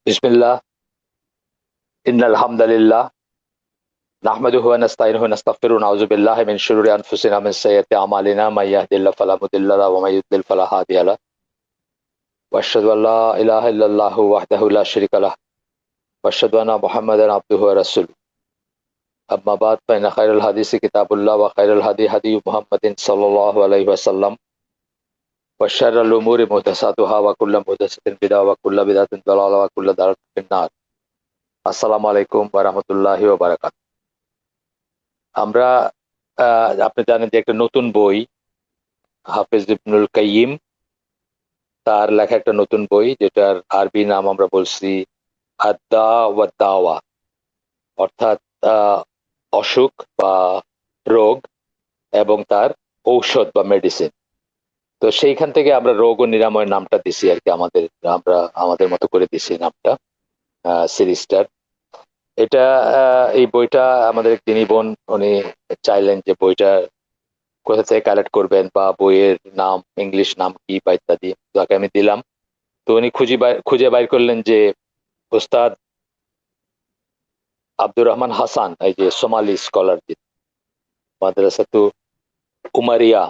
বিসমিল্লাহ ইন্নাল হামদালিল্লাহ নাহমাদুহু ওয়া নাস্তাইনুহু ওয়া নাস্তাগফিরুহু ওয়া নাউযু বিল্লাহি মিন শুরুরি আনফুসিনা ওয়া মিন সাইয়্যাতি আমালিনা মান ইয়াহদিহিল্লাহু ফালা মুদিল্লা লাহু ওয়া মান ইউদ্লিল ফালা হাদিয়া লাহু ওয়া আশহাদু আল্লা ইলাহা ইল্লাল্লাহু ওয়াহদাহু লা শারীকা লাহু ওয়া আশহাদু আন্না মুহাম্মাদান আবদুহু ওয়া রাসূলুহু আম্মা বা'দ ফা ইন্না খায়রাল হাদিসি কিতাবুল্লাহ ওয়া খায়রাল হাদী হাদী মুহাম্মাদিন সাল্লাল্লাহু আলাইহি ওয়াসাল্লাম ওয়া শাররাল উমুরি মুহদাসাতুহা ওয়া কুল্লু মুহদাসাতিন বিদআহ ওয়া কুল্লু বিদআতিন দালালাহ ওয়া কুল্লু দালালাতিন ফিন-নার। আসসালামু আলাইকুম ওয়া রাহমাতুল্লাহি ওয়া বারাকাতুহু। আমরা আপনি জানেন যে একটা নতুন বই হাফেজ ইবনুল কাইয়িম তার লেখা একটা নতুন বই, যেটার আরবি নাম আমরা বলছি আদ-দা ওয়া দাওয়া, অর্থাৎ অসুখ বা রোগ এবং তার ঔষধ বা মেডিসিন। তো সেইখান থেকে আমরা রোগ ও নিরাময় নামটা দিছি আর কি, আমরা আমাদের মতো করে দিছি নামটা সিরিজটার। এটা এই বইটা আমাদের এক দিনী বোন উনি চাইলেন যে বইটা কোথা থেকে কালেক্ট করবেন বা বইয়ের নাম ইংলিশ নাম কি বা ইত্যাদি, তাকে আমি দিলাম। তো উনি খুঁজে বাইর করলেন যে ওস্তাদ আব্দুর রহমান হাসান, এই যে সোমালি স্কলার, যে মাদ্রাসাতু উমারিয়া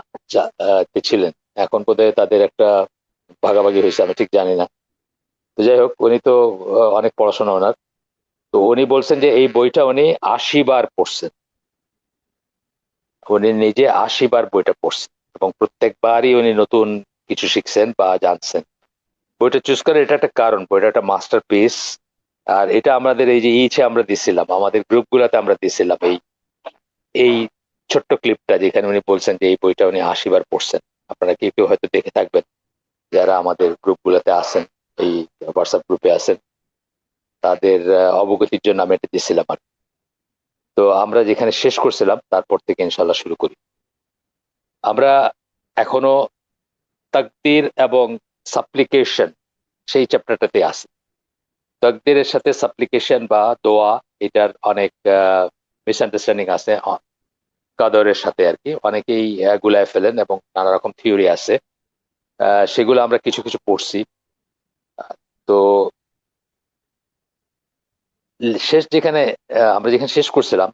তে ছিলেন, এখন বোধহয় তাদের একটা ভাগাভাগি হয়েছে, আমি ঠিক জানি না। তো যাই হোক, উনি তো অনেক পড়াশোনা ওনার। তো উনি বলছেন যে এই বইটা উনি 80 বার পড়ছেন, উনি নিজে 80 বার বইটা পড়ছেন এবং প্রত্যেকবারই উনি নতুন কিছু শিখছেন বা জানছেন। বইটা চুজ করে এটা একটা কারণ, বইটা একটা মাস্টার পিস। আর এটা আমাদের এই যে আমরা দিছিলাম, আমাদের গ্রুপগুলোতে আমরা দিছিলাম এই এই ছোট্ট ক্লিপটা, যেখানে উনি বলছেন যে এই বইটা উনি 80 বার পড়ছেন। আপনারা কেউ কেউ হয়তো দেখে থাকবেন, যারা আমাদের গ্রুপগুলোতে আছেন, এই হোয়াটসঅ্যাপ গ্রুপে আছেন, তাদের অবগতির জন্য আমি এটা দিছিলাম আর কি। তো আমরা যেখানে শেষ করছিলাম তারপর থেকে ইনশাল্লাহ শুরু করি। আমরা এখনো তাকদীর এবং সাপ্লিকেশন সেই চ্যাপ্টারটাতে আছি। তাকদীরের সাথে সাপ্লিকেশন বা দোয়া, এটার অনেক মিসআন্ডারস্ট্যান্ডিং আছে কাদরের সাথে আর কি, অনেকেই গুলায় ফেলেন এবং নানা রকম থিওরি আছে। সেগুলো আমরা কিছু কিছু পড়ছি। তো আমরা যেখানে শেষ করছিলাম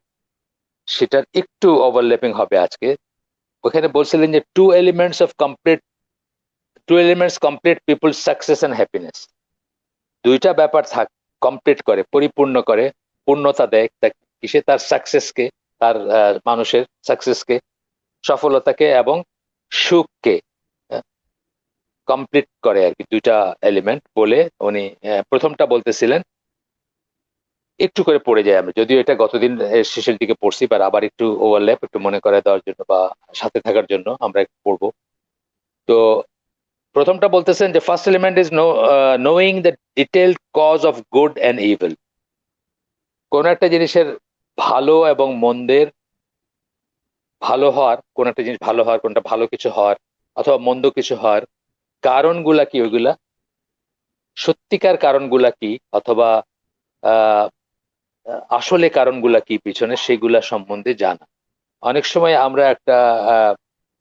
সেটার একটু ওভারল্যাপিং হবে আজকে। ওখানে বলছিলেন যে two elements complete people success and happiness. দুইটা ব্যাপার কমপ্লিট করে, পরিপূর্ণ করে, পূর্ণতা দেয় কিসে, তার সাকসেসকে, তার মানুষের সাকসেসকে, সফলতাকে এবং সুখকে কমপ্লিট করে আর কি। দুইটা এলিমেন্ট বলে উনি প্রথমটা বলতেছিলেন, একটু করে পড়ে যায়। আমরা যদিও এটা গতদিন শেষের দিকে পড়ছি, বা আবার একটু ওভারল্যাপ একটু মনে করে দেওয়ার জন্য বা সাথে থাকার জন্য আমরা একটু পড়বো। তো প্রথমটা বলতেছেন যে first element is knowing the detailed cause of good and evil. কোন একটা জিনিসের ভালো এবং মন্দের, ভালো হওয়ার, কোন একটা জিনিস ভালো হওয়ার, কোনটা ভালো কিছু হওয়ার অথবা মন্দ কিছু হওয়ার কারণগুলা কি, ওইগুলা সত্যিকার কারণগুলা কি, অথবা আহ আসলে কারণগুলা কি পিছনে, সেগুলা সম্বন্ধে জানা। অনেক সময় আমরা একটা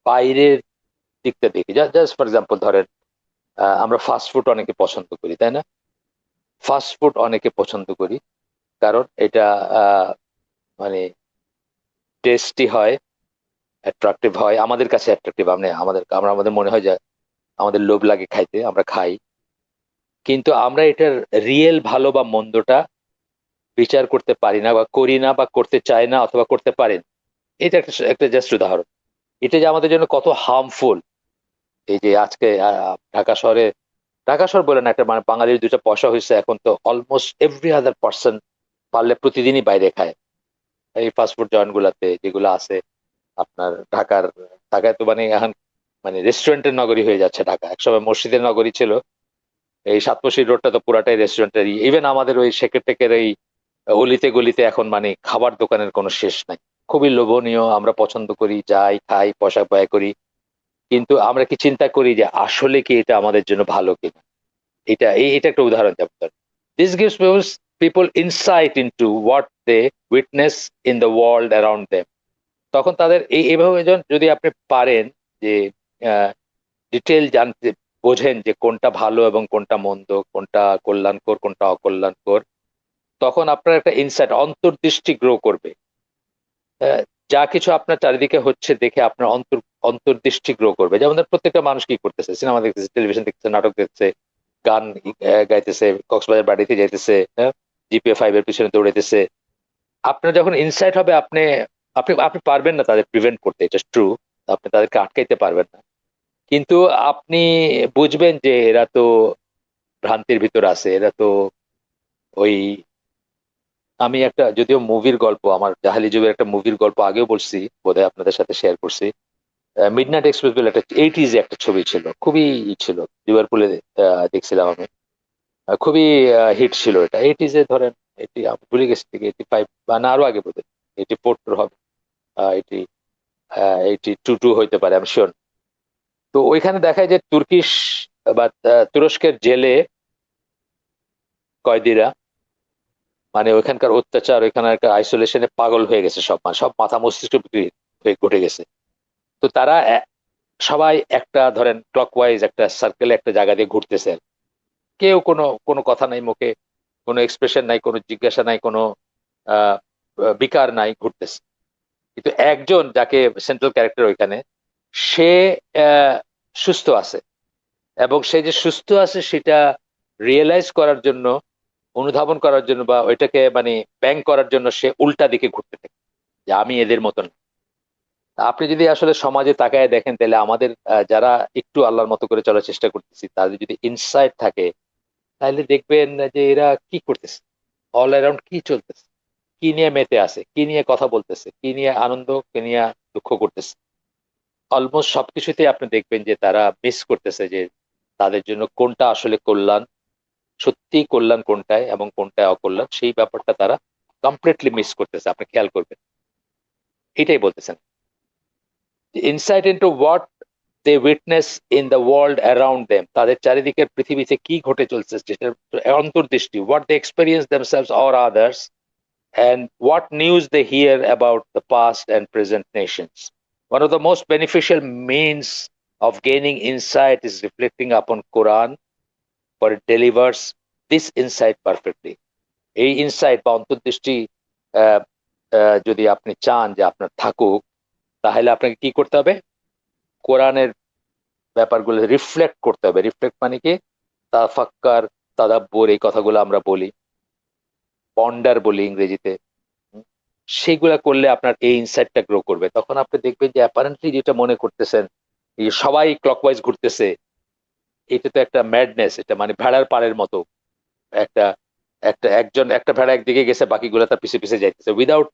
বাইরের দিকটা দেখি, জাস্ট ফর এক্সাম্পল ধরেন, আমরা ফাস্ট ফুড অনেকে পছন্দ করি, তাই না? ফাস্ট ফুড অনেকে পছন্দ করি কারণ এটা মানে টেস্টি হয়, অ্যাট্রাকটিভ হয়, আমাদের কাছে অ্যাট্রাকটিভ। আমাদের মনে হয় যে আমাদের লোভ লাগে খাইতে, আমরা খাই। কিন্তু আমরা এটার রিয়েল ভালো বা মন্দটা বিচার করতে পারি না বা করি না বা করতে চাই না অথবা করতে পারি না। এটা একটা একটা জাস্ট উদাহরণ। এটা যে আমাদের জন্য কত হার্মফুল। এই যে আজকে ঢাকা শহর বলে না, একটা মানে বাঙালির দুইটা পয়সা হয়েছে, এখন তো অলমোস্ট এভরি আদার পার্সন পারলে প্রতিদিনই বাইরে খায় এই ফাস্টফুড জয়েন্ট গুলাতে যেগুলো আছে আপনার ঢাকায় তো মানে এখন মানে রেস্টুরেন্টের নগরী হয়ে যাচ্ছে ঢাকা। একসময় মসজিদের নগরী ছিল, এই সাতপশি রোডটা তো পুরাটাই রেস্টুরেন্টের। ইভেন আমাদের ওই শেখের টেকের এই অলিতে গলিতে এখন মানে খাবার দোকানের কোনো শেষ নাই। খুবই লোভনীয়, আমরা পছন্দ করি, যাই খাই, পয়সা ব্যয় করি। কিন্তু আমরা কি চিন্তা করি যে আসলে কি এটা আমাদের জন্য ভালো কিনা? এটা একটা উদাহরণ। যেমন this gives people insight into what they witness in the world around them. তখন তাদের এইভাবে যদি আপনি পারেন যে ডিটেল জানতে, বোঝেন যে কোনটা ভালো এবং কোনটা মন্দ, কোনটা কল্যাণকর কোনটা অকল্যাণকর, তখন আপনার একটা ইনসাইট অন্তর্দৃষ্টি গ্রো করবে। আহ, যা কিছু আপনার চারিদিকে হচ্ছে দেখে আপনার অন্তর্দৃষ্টি গ্রো করবে। যেমন ধরেন প্রত্যেকটা মানুষ কি করতেছে, সিনেমা দেখতেছে, টেলিভিশন দেখতেছে, নাটক দেখতেছে, গান গাইতেছে, কক্সবাজার বাড়িতে যাইতেছে, জিপিএ 5 এর পিছনে দৌড়াইতেছে। আপনার যখন ইনসাইট হবে, আপনি আপনি আপনি পারবেন না তাদের প্রিভেন্ট করতে, এটা ট্রু। আপনি তাদেরকে আটকাইতে পারবেন না, কিন্তু আপনি বুঝবেন যে এরা তো ভ্রান্তির ভিতর আছে, এরা তো ওই, আমি একটা যদিও মুভির গল্প, আমার জাহালি যুগের একটা মুভির গল্প আগেও বলছি, বোধহয় আপনাদের সাথে শেয়ার করছি। মিডনাইট এক্সপ্রেস বলে একটা 80s একটা ছবি ছিল, খুবই ছিল, লিভারপুলে দেখছিলাম আমি। খুবই হিট ছিল এটা 80s ধরেন, এটি আমি ভুলে গেছি থেকে 85 বা না আরো আগে বোধহয় 84 হবে, 80, 82 হইতে পারে, আমি শিওর। তো ওইখানে দেখায় যে তুর্কিশ বা তুরস্কের জেলে কয়েদিরা, মানে ওইখানকার অত্যাচার, ওইখানকার আইসোলেশনে পাগল হয়ে গেছে সব, মানে সব মাথা মস্তিষ্ক বিকৃত হয়ে ঘটে গেছে। তো তারা সবাই একটা ধরেন ক্লকওয়াইজ একটা সার্কেলে একটা জায়গা দিয়ে ঘুরতেছে, কেউ কোনো কোনো কথা নাই মুখে, কোনো এক্সপ্রেশন নাই, কোনো জিজ্ঞাসা নাই, কোনো আহ বিকার নাই, ঘুরতেছে। কিন্তু একজন যাকে সেন্ট্রাল ক্যারেক্টার ওইখানে, সে আহ, সুস্থ আছে, এবং সে যে সুস্থ আছে সেটা রিয়েলাইজ করার জন্য, অনুধাবন করার জন্য, বা ওইটাকে মানে ব্যাং করার জন্য সে উল্টা দিকে ঘুরতে থাকে, যে আমি এদের মতন। আপনি যদি আসলে সমাজে তাকায় দেখেন, তাহলে আমাদের যারা একটু আল্লাহর মতো করে চলার চেষ্টা করতেছি, তাদের যদি ইনসাইট থাকে, তাহলে দেখবেন যে এরা কি করতেছে, অল অ্যারাউন্ড কি চলতেছে, কি নিয়ে মেতে আছে, কি নিয়ে কথা বলতেছে, কি নিয়ে আনন্দ, কি নিয়ে দুঃখ করতেছে। অলমোস্ট সবকিছুতেই আপনি দেখবেন যে তারা মিস করতেছে যে তাদের জন্য কোনটা আসলে কল্যাণ, সত্যিই কল্যাণ কোনটায় এবং কোনটায় অকল্যাণ, সেই ব্যাপারটা তারা কমপ্লিটলি মিস করতেছে, আপনি খেয়াল করবেন। এটাই বলতেছেন, insight into what they witness in the world around them, তাদের চারিদিকের পৃথিবীতে কি ঘটে চলছে, যেটার অন্তর্দৃষ্টি, what they experience themselves or others, and what news they hear about the past and present nations. One of the most beneficial means of gaining insight is reflecting upon Quran, for it delivers this insight perfectly. এই insight বা অন্তর্দৃষ্টি আহ, যদি আপনি চান যে আপনার থাকুক, তাহলে আপনাকে কি করতে হবে? কোরআনের ব্যাপারগুলো রিফ্লেক্ট করতে হবে। রিফ্লেক্ট মানে কি? তাফাক্কার, তাদাব্বুর, এই কথাগুলো আমরা বলি, পন্ডার বলি ইংরেজিতে। সেইগুলা করলে আপনার এই ইনসাইটটা গ্রো করবে। তখন আপনি দেখবেন যে অ্যাপারেন্টলি যেটা মনে করতেছেন, এই যে সবাই ক্লকওয়াইজ ঘুরতেছে, এটা তো একটা ম্যাডনেস, এটা মানে ভেড়ার পাড়ের মতো। একটা একজন একটা ভেড়া একদিকে গেছে, বাকিগুলো তার পিছে পিছে যাইতেছে, without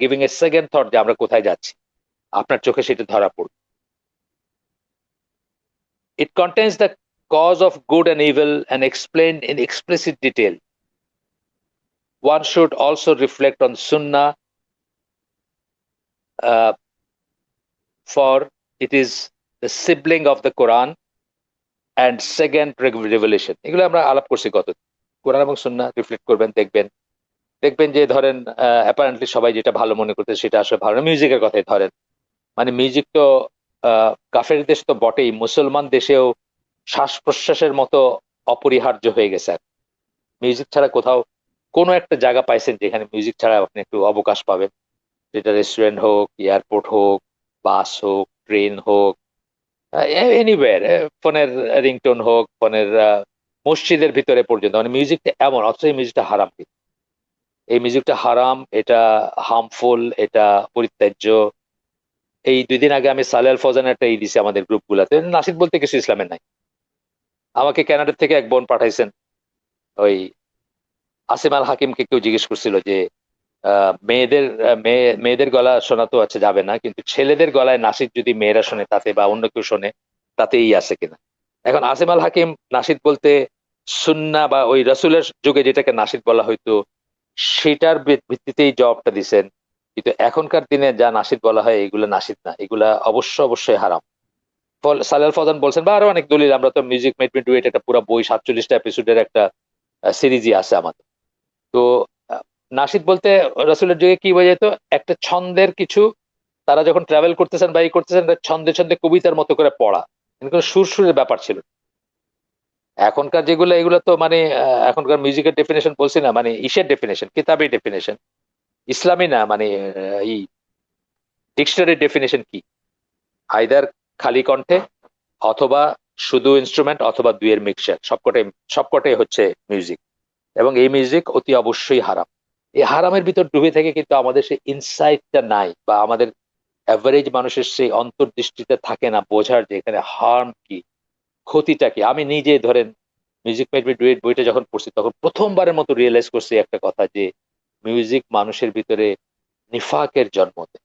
giving a second thought যে আমরা কোথায় যাচ্ছি। আপনার চোখে সেটা ধরা পড়বে। It contains the cause of good and evil and explained in explicit detail. One should also reflect on Sunnah, uh, for it is the sibling of the Quran and second revelation. এগুলো আমরা আলাপ করছি গত, কোরআন এবং সুন্নাহ reflect করবেন, দেখবেন দেখবেন যে ধরেন অ্যাপারেন্টলি সবাই যেটা ভালো মনে করতে সেটা আসলে ভালো না। মিউজিকের কথাই ধরেন, মানে মিউজিক তো কাফের দেশ তো বটেই, মুসলমান দেশেও শ্বাস প্রশ্বাসের মতো অপরিহার্য হয়ে গেছে। মিউজিক ছাড়া কোথাও কোনো একটা জায়গা পাইছেন যেখানে মিউজিক ছাড়া আপনি একটু অবকাশ পাবেন? যেটা রেস্টুরেন্ট হোক, এয়ারপোর্ট হোক, বাস হোক, ট্রেন হোক, এনিওয়্যার, ফোনের রিংটোন হোক, ফোনের মসজিদের ভিতরে পর্যন্ত, মানে মিউজিকটা এমন, অথচ এই মিউজিকটা হারাম। এই মিউজিকটা হারাম, এটা হার্মফুল, এটা পরিত্যাজ্য। এই 2 দিন আগে আমি সালে আল ফৌজানের একটা দিছি আমাদের গ্রুপ গুলাতে, নাসিদ বলতে কিছু ইসলামের নাই। আমাকে কানাডা থেকে এক বোন পাঠাইছেন, ওই আসিম আল হাকিমকে কেউ জিজ্ঞেস করছিল যে মেয়েদের গলা শোনা তো আছে যাবে না, কিন্তু ছেলেদের গলায় নাসিদ যদি মেয়েরা শোনে তাতে, বা অন্য কেউ শোনে তাতেই আছে কিনা। এখন আসিম আল হাকিম নাসিদ বলতে সুন্না বা ওই রসুলের যুগে যেটাকে নাসিদ বলা হয়তো সেটার ভিত্তিতেই জবাবটা দিছেন। কিন্তু এখনকার দিনে যা নাসিদ বলা হয় এগুলো নাসিদ না, এগুলা অবশ্যই হারাম। সালেল ফজান বলছেন, বা আরো অনেক দলিল, আমরা তো music made me do it একটা পুরো বই 47টা এপিসোডের একটা সিরিজই আছে আমাদের। তো আহ, নাসিদ বলতে রসুলের যুগে কি বোঝাইতো? একটা ছন্দের কিছু, তারা যখন ট্রাভেল করতেছেন বা ই করতেছেন, ছন্দে ছন্দে কবিতার মতো করে পড়া, কোনো সুর সুরের ব্যাপার ছিল না। এখনকার যেগুলো এগুলো তো মানে এখনকার মিউজিকের ডেফিনেশন বলছি না, মানে ইসের ডেফিনেশন, কিতাবের ডেফিনেশন, ইসলামী না, মানে এই ডিকশনারির ডেফিনেশন কি, আইদার খালি কণ্ঠে, অথবা শুধু ইনস্ট্রুমেন্ট, অথবা দুইয়ের মিক্সচার, সবকটাই হচ্ছে মিউজিক। এবং এই মিউজিক অতি অবশ্যই হারাম। এই হারামের ভিতর ডুবে থেকে কিন্তু আমাদের সেই ইনসাইটটা নাই, বা আমাদের অ্যাভারেজ মানুষের সেই অন্তর্দৃষ্টিতে থাকে না বোঝার যে এখানে হার্ম কি, ক্ষতিটা কি। আমি নিজে ধরেন music made me do it বইটা যখন পড়ছি, তখন প্রথমবারের মতো রিয়েলাইজ করছি একটা কথা, যে মিউজিক মানুষের ভিতরে নিফাকের জন্ম দেয়।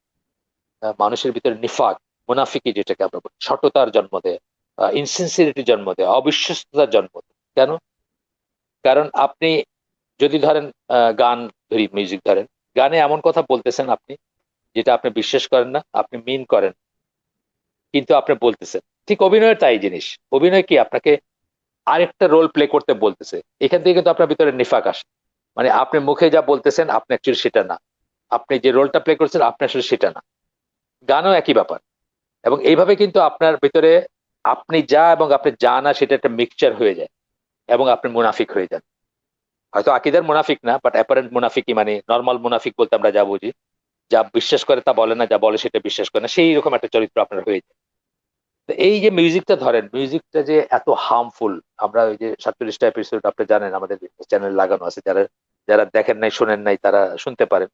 মানুষের ভিতরে নিফাক, মুনাফিকি যেটাকে আমরা বলি, সততার জন্ম দেয়, ইনসিনসিয়ারিটির জন্ম দেয়, অবিশ্বস্ততার জন্ম দেয়। কেন? কারণ আপনি যদি ধরেন গান ধরি, মিউজিক ধরেন, গানে এমন কথা বলতেছেন আপনি যেটা আপনি বিশ্বাস করেন না, আপনি মিন করেন, কিন্তু আপনি বলতেছেন। ঠিক অভিনয়ের তাই জিনিস। অভিনয় কি আপনাকে আরেকটা রোল প্লে করতে বলতেছে, এখান থেকে কিন্তু আপনার ভিতরে নিফাক আসে। মানে আপনি মুখে যা বলতেছেন আপনি অ্যাকচুয়ালি সেটা না, আপনি যে রোলটা প্লে করছেন আপনি আসলে সেটা না। গানও একই ব্যাপার। এবং এইভাবে কিন্তু আপনার ভিতরে আপনি যা এবং আপনি যা না সেটা একটা মিক্সচার হয়ে যায়, এবং আপনি মুনাফিক হয়ে যান। হয়তো আকিদার মুনাফিক না, বাট অ্যাপারেন্ট মুনাফিকই, মানে নর্মাল মুনাফিক বলতে আমরা যা বুঝি, যা বিশ্বাস করে তা বলে না, যা বলে সেটা বিশ্বাস করে না, সেই রকম একটা চরিত্র আপনার হয়ে যায়। তো এই যে মিউজিকটা ধরেন, মিউজিকটা যে এত হার্মফুল, আমরা ওই যে 47টা এপিসোড আপনি জানেন আমাদের চ্যানেল লাগানো আছে, যারা যারা দেখেন নাই শোনেন নাই তারা শুনতে পারেন।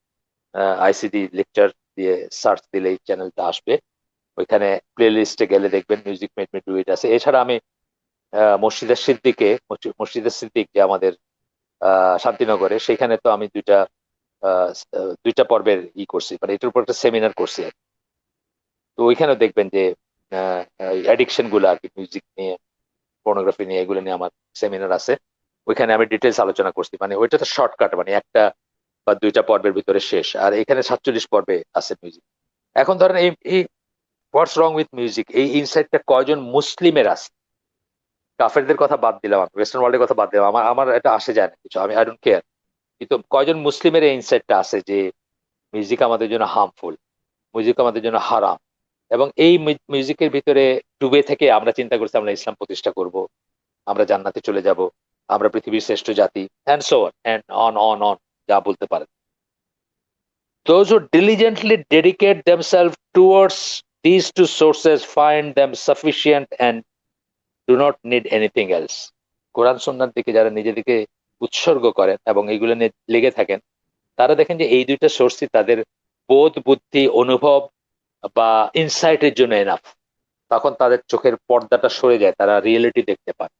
আইসিডি লেকচার দিয়ে সার্চ দিলেই চ্যানেলটা আসবে, ওইখানে প্লে লিস্টে গেলে দেখবেন music made me do it আছে। এছাড়া আমি মসজিদের সিদ্দিক যে আমাদের শান্তিনগরে, সেখানে তো আমি আহ, দুইটা পর্বের করছি, মানে এটার উপর একটা সেমিনার করছি আর কি। তো ওইখানেও দেখবেন যে অ্যাডিকশন গুলো আর কি, মিউজিক নিয়ে, পর্নোগ্রাফি নিয়ে, এগুলো নিয়ে আমার সেমিনার আছে। ওইখানে আমি ডিটেলস আলোচনা করছি, মানে ওইটা তো শর্টকাট, মানে একটা বা দুইটা পর্বের ভিতরে শেষ, আর এখানে 47 পর্বে আছে মিউজিক। এখন ধরেন এই এই হোয়াটস রং উইথ মিউজিক, এই ইনসাইটটা কয়জন মুসলিমের আছে? কাফেরদের কথা বাদ দিলাম, আমি ওয়েস্টার্ন ওয়ার্ল্ডের কথা বাদ দিলাম, আমার এটা আসে যায় না কিছু, আমি আই ডোন্ট কেয়ার। কিন্তু কয়জন মুসলিমের এই ইনসাইটটা আছে যে মিউজিক আমাদের জন্য হার্মফুল, মিউজিক আমাদের জন্য হারাম, এবং এই মিউজিকের ভিতরে ডুবে থেকে আমরা চিন্তা করছি আমরা ইসলাম প্রতিষ্ঠা করব, আমরা জান্নাতে চলে যাব, আমরা পৃথিবীর শ্রেষ্ঠ জাতি, and so on and on যা বলতে পারেন। Those who diligently dedicate themselves towards these two sources find them sufficient and do not need anything else. কোরআন সুন্নাহর দিকে যারা নিজেদেরকে উৎসর্গ করেন এবং এইগুলো নিয়ে লেগে থাকেন, তারা দেখেন যে এই দুইটা সোর্সই তাদের বোধ, বুদ্ধি, অনুভব বা ইনসাইটের জন্য এনাফ। তখন তাদের চোখের পর্দাটা সরে যায়, তারা রিয়েলিটি দেখতে পায়।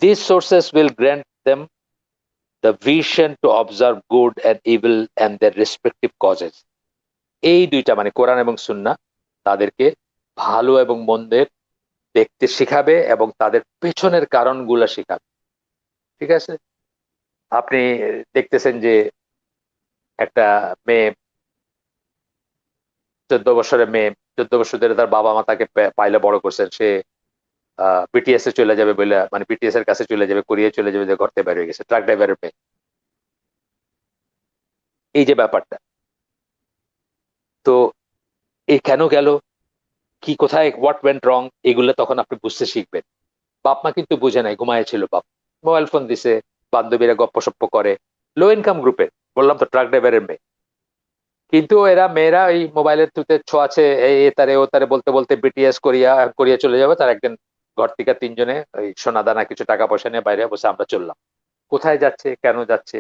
These sources will grant them the vision to observe good and evil and their respective causes. এই দুইটা মানে কোরআন এবং সুন্নাহ তাদেরকে ভালো এবং মন্দের দেখতে শিখাবে এবং তাদের পেছনের কারণগুলো শিখাবে। ঠিক আছে? আপনি দেখতেছেন যে একটা মেয়ে, 14 বছরের মেয়ে, 14 বছর ধরে তার বাবা মা তাকে পাইলে বড় করছেন, সে বিটিএস এ চলে যাবে বলে, মানে বিটিএস এর কাছে চলে যাবে, কোরিয়া চলে যাবে, যে ঘর থেকে বের হয়ে গেছে, ট্রাক ড্রাইভারের মেয়ে। এই যে ব্যাপারটা, তো এই কেন গেল, কি কোথায় হোয়াট ওয়েন্ট রং, এগুলো তখন আপনি বুঝতে শিখবেন। বাপ মা কিন্তু বুঝে নাই, ঘুমাইছিল বাপ, মোবাইল ফোন দিছে, বান্ধবীরা গপ্পসপ্প করে, লো ইনকাম গ্রুপের, বললাম তো ট্রাক ড্রাইভারের মেয়ে। কিন্তু এরা মেয়েরা ওই মোবাইলের থ্রুতে ছোঁয়াছে, এই এ তারে ও তারে বলতে বলতে বিটিএস কোরিয়া কোরিয়া চলে যাবে, তার একদিন ঘর থেকে তিনজনে ওই সোনা দানা কিছু টাকা পয়সা নিয়ে বাইরে বসে আমরা চললাম। কোথায় যাচ্ছে, কেন যাচ্ছে,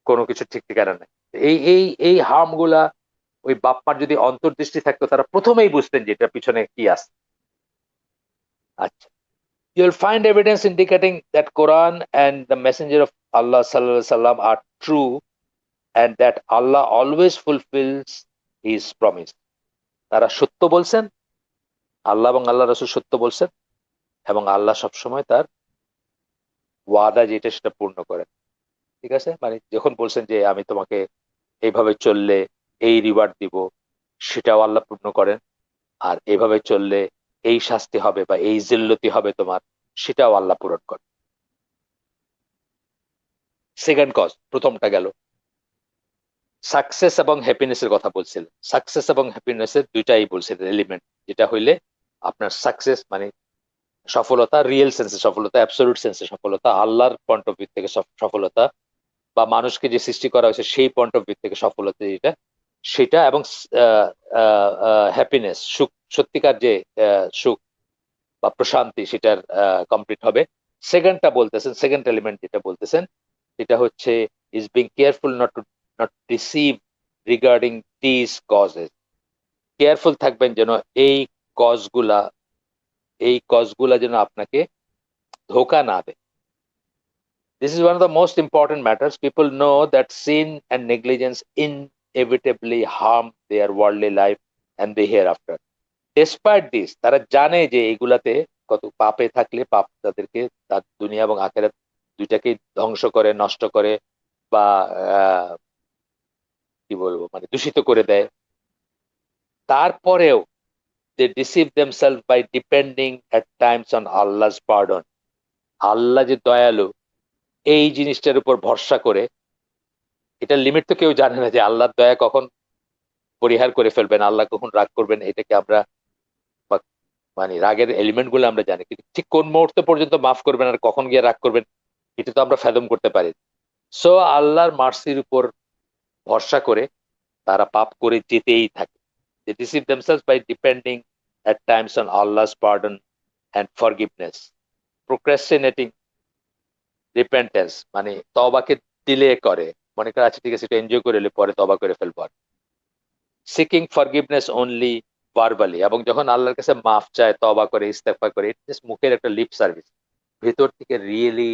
কোনো কিছু ঠিক ঠিকানা নেই। এই হার্ম গুলা ওই বাপ মার যদি অন্তর্দৃষ্টি থাকতো, তারা প্রথমেই বুঝতেন যে এটা পিছনে কি আছে। আচ্ছা, you'll find evidence indicating that Quran and the Messenger of Allah sallallahu alaihi wasallam are true, and that Allah always fulfills His promise. তারা সত্য বলছেন, আল্লাহ এবং আল্লাহ রাসূল সত্য বলছেন, এবং আল্লাহ সবসময় তার ওয়াদা যেটা সেটা পূর্ণ করেন। ঠিক আছে? মানে যখন বলছেন যে আমি তোমাকে এইভাবে চললে এই রিওয়ার্ড দিব, সেটাও আল্লাহ পূর্ণ করেন। আর এইভাবে চললে এই শাস্তি হবে বা এই জিল্লতি হবে তোমার, সেটাও আল্লাহ পূরণ করেন। সেকেন্ড কজ, প্রথমটা গেল। সাকসেস এবং হ্যাপিনেসের কথা বলছিলেন, সাকসেস এবং হ্যাপিনেসের দুইটাই বলছিলেন এলিমেন্ট, যেটা হইলে আপনার সাকসেস মানে সফলতা, রিয়েল সেন্সে সফলতা, অ্যাবসলিউট সেন্সে সফলতা, আল্লাহর পয়েন্ট অফ ভিউ থেকে সফলতা, বা মানুষকে যে সৃষ্টি করা হয়েছে সেই পয়েন্ট অফ ভিউ থেকে সফলতা যেটা, সেটা, এবং হ্যাপিনেস, সুখ, সত্যিকার যে সুখ বা প্রশান্তি, সেটার কমপ্লিট হবে। সেকেন্ডটা বলতেছেন, সেকেন্ড এলিমেন্ট যেটা বলতেছেন, সেটা হচ্ছে is being careful not deceive regarding this causes. Careful থাকবেন যেন এই কজগুলা, যেন আপনাকে ধোকা না দেয়। This is one of the most important matters. People know that sin and negligence inevitably harm their worldly life and the hereafter. Despite this, তারা জানে যে এইগুলাতে কত পাপে থাকলে পাপ তাদেরকে তার দুনিয়া এবং আখেরাত দুইটাকেই ধ্বংস করে, নষ্ট করে, বা কি বলবো, মানে দূষিত করে দেয়। তারপরেও they deceive themselves by depending at times on Allah's pardon. আল্লাহ যে দয়ালু, এই জিনিসটার উপর ভরসা করে, এটার লিমিট তো কেউ জানে না যে আল্লাহর দয়া কখন পরিহার করে ফেলবেন, আল্লাহ কখন রাগ করবেন, এটাকে আমরা মানে রাগের এলিমেন্ট গুলো আমরা জানি, কিন্তু ঠিক কোন মুহূর্ত পর্যন্ত মাফ করবেন আর কখন গিয়ে রাগ করবেন, এটা তো আমরা ফেদম করতে পারি। সো আল্লাহর মার্সির উপর ভরসা করে তারা পাপ করে যেতেই থাকে। They deceive themselves by depending at times on Allah's pardon and forgiveness, procrastinating repentance, মানে তওবাকে ডিলে করে, মনে করে আচ্ছা ঠিক আছে এটা এনজয় করে পরে তওবা করে ফেলবো, সিকিং ফরগিভনেস অনলি ভার্বালি, এবং যখন আল্লাহর কাছে মাফ চায়, তওবা করে, ইস্তেগফার করে, এটা জাস্ট মুখের একটা লিপ সার্ভিস। ভেতর থেকে রিয়েলি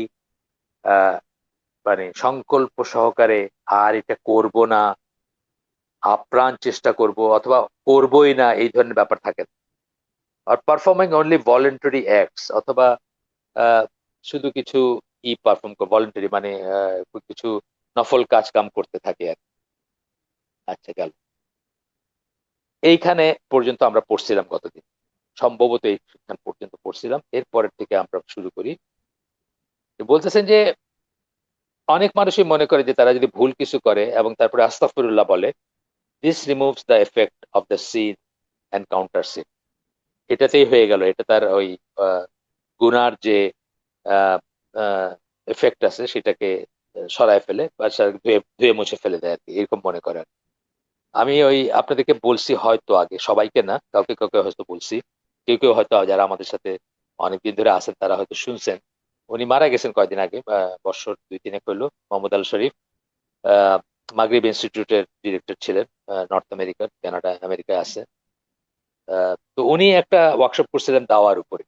মানে সংকল্প সহকারে আর এটা করব না, আপ্রাণ চেষ্টা করব, অথবা করবই না, এই ধরনের ব্যাপার থাকে। আর পারফর্মিং অনলি ভলেন্টারি অ্যাক্টস, অথবা শুধু কিছু পারফর্ম ভলেন্টারি, মানে কিছু নফল কাজ কাম করতে থাকে আর। আচ্ছা, গেল এইখানে পর্যন্ত আমরা পড়ছিলাম কতদিন, সম্ভবত এইখান পর্যন্ত পড়ছিলাম। এরপরের থেকে আমরা শুরু করি। বলতেছেন যে অনেক মানুষই মনে করে যে তারা যদি ভুল কিছু করে এবং তারপরে আস্তাগফিরুল্লাহ বলে, this removes the effect of the sin and counter sin. এটাতেই হয়ে গেল, এটা তার ওই গুনার যে এফেক্ট আছে সেটাকে সরায় ফেলে, বা ধুয়ে ধুয়ে মুছে ফেলে দেয় আর কি, এরকম মনে করেন। আমি ওই আপনাদেরকে বলছি হয়তো আগে, সবাইকে না, কাউকে কাউকে হয়তো বলছি, কেউ কেউ হয়তো যারা আমাদের সাথে অনেকদিন ধরে আছেন তারা হয়তো শুনছেন। উনি মারা গেছেন কয়দিন আগে, বছর 2-3 হইলো, মোহাম্মদ আল শরীফ। মাগরিব ইনস্টিটিউটের ডিরেক্টর ছিলেন, নর্থ আমেরিকার, কানাডা, আমেরিকায় আছে। তো উনি একটা ওয়ার্কশপ করছিলেন দাওয়ার উপরে,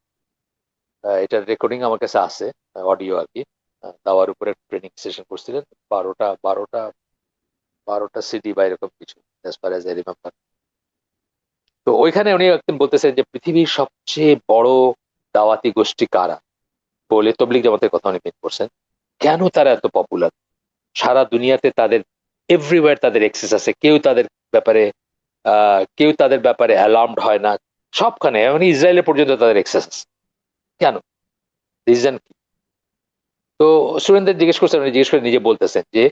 এটার রেকর্ডিং আমার কাছে আছে, অডিও আর কি। দাওয়ার উপরে ট্রেনিং সেশন করছিলেন, 12টা সিডি বা এরকম কিছু, as far as I remember. তো ওইখানে উনি একদিন বলতেছেন যে পৃথিবীর সবচেয়ে বড় দাওয়াতি গোষ্ঠী কারা, বলে তবলিগ জামাতের কথা উনি মেন করছেন। কেন তারা এত পপুলার, সারা দুনিয়াতে তাদের এভরিওয়্যার তাদের এক্সেস আছে, কেউ তাদের ব্যাপারে অ্যালার্মড হয় না, সবখানে, মানে ইসরায়েলে পর্যন্ত তাদের এক্সেস আছে। কেন, রিজন কি? তো স্টুডেন্টদের জিজ্ঞেস করছেন, উনি জিজ্ঞেস করে নিজে বলতেছেন যে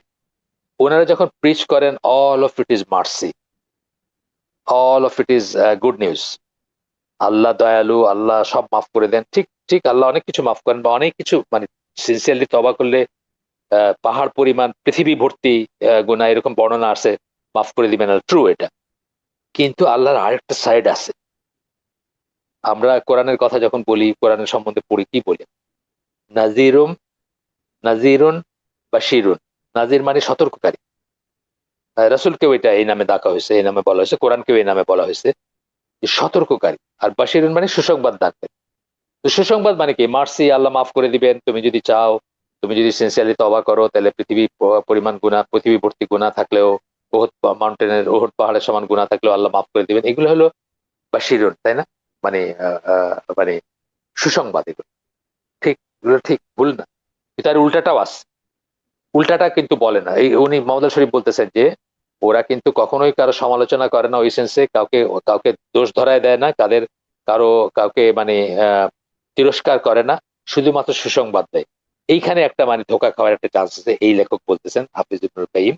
ওনারা যখন প্রিচ করেন, all of it is mercy, all of it is good news, Allah দয়ালু, আল্লাহ সব মাফ করে দেন। ঠিক ঠিক, আল্লাহ অনেক কিছু মাফ করেন, বা অনেক কিছু, মানে সিনসিয়ারলি তওবা করলে পাহাড় পরিমাণ, পৃথিবী ভর্তি গুনাহ, এরকম বর্ণনা আছে, মাফ করে দিবেন, ট্রু এটা। কিন্তু আল্লাহর আরেকটা সাইড আছে। আমরা কোরআনের কথা যখন বলি, কোরআনের সম্বন্ধে পড়ি, কি বলি? নাজিরুম নাজিরুন বাশিরুন। নাজির মানে সতর্ককারী, রাসূলকেও এটা এই নামে ডাকা হয়েছে, এই নামে বলা হয়েছে, কোরআনকেও এই নামে বলা হয়েছে যে সতর্ককারী। আর বাশিরুন মানে সুসংবাদ দানকারী। তো সুসংবাদ মানে কি? মার্সি, আল্লাহ মাফ করে দিবেন, তুমি যদি চাও, তুমি যদি সিনসিয়ারলি তওবা করো, তাহলে পৃথিবী পরিমাণ গুনাহ, পৃথিবী ভর্তি গুনাহ থাকলেও, ওহদ পাহাড়ের সমান গুনাহ থাকলেও আল্লাহ মাফ করে দিবেন। এগুলো হলো বাশিরুন, তাই না? মানে মানে সুসংবাদ। এগুলো ঠিক, এগুলো ঠিক, ভুল না। তার উল্টাটাও আছে, উল্টাটা কিন্তু বলে না। এই উনি মোহাম্মদ শরীফ বলতেছেন যে ওরা কিন্তু কখনোই কারো সমালোচনা করে না, ওই সেন্সে কাউকে কাউকে দোষ ধরায় দেয় না, কাউকে মানে তিরস্কার করে না, শুধুমাত্র সুসংবাদ দেয়। এইখানে একটা মানে ধোকা খাওয়ার একটা চান্স আছে। এই লেখক বলতেছেন, হাফিজ ইবনুল কাইয়িম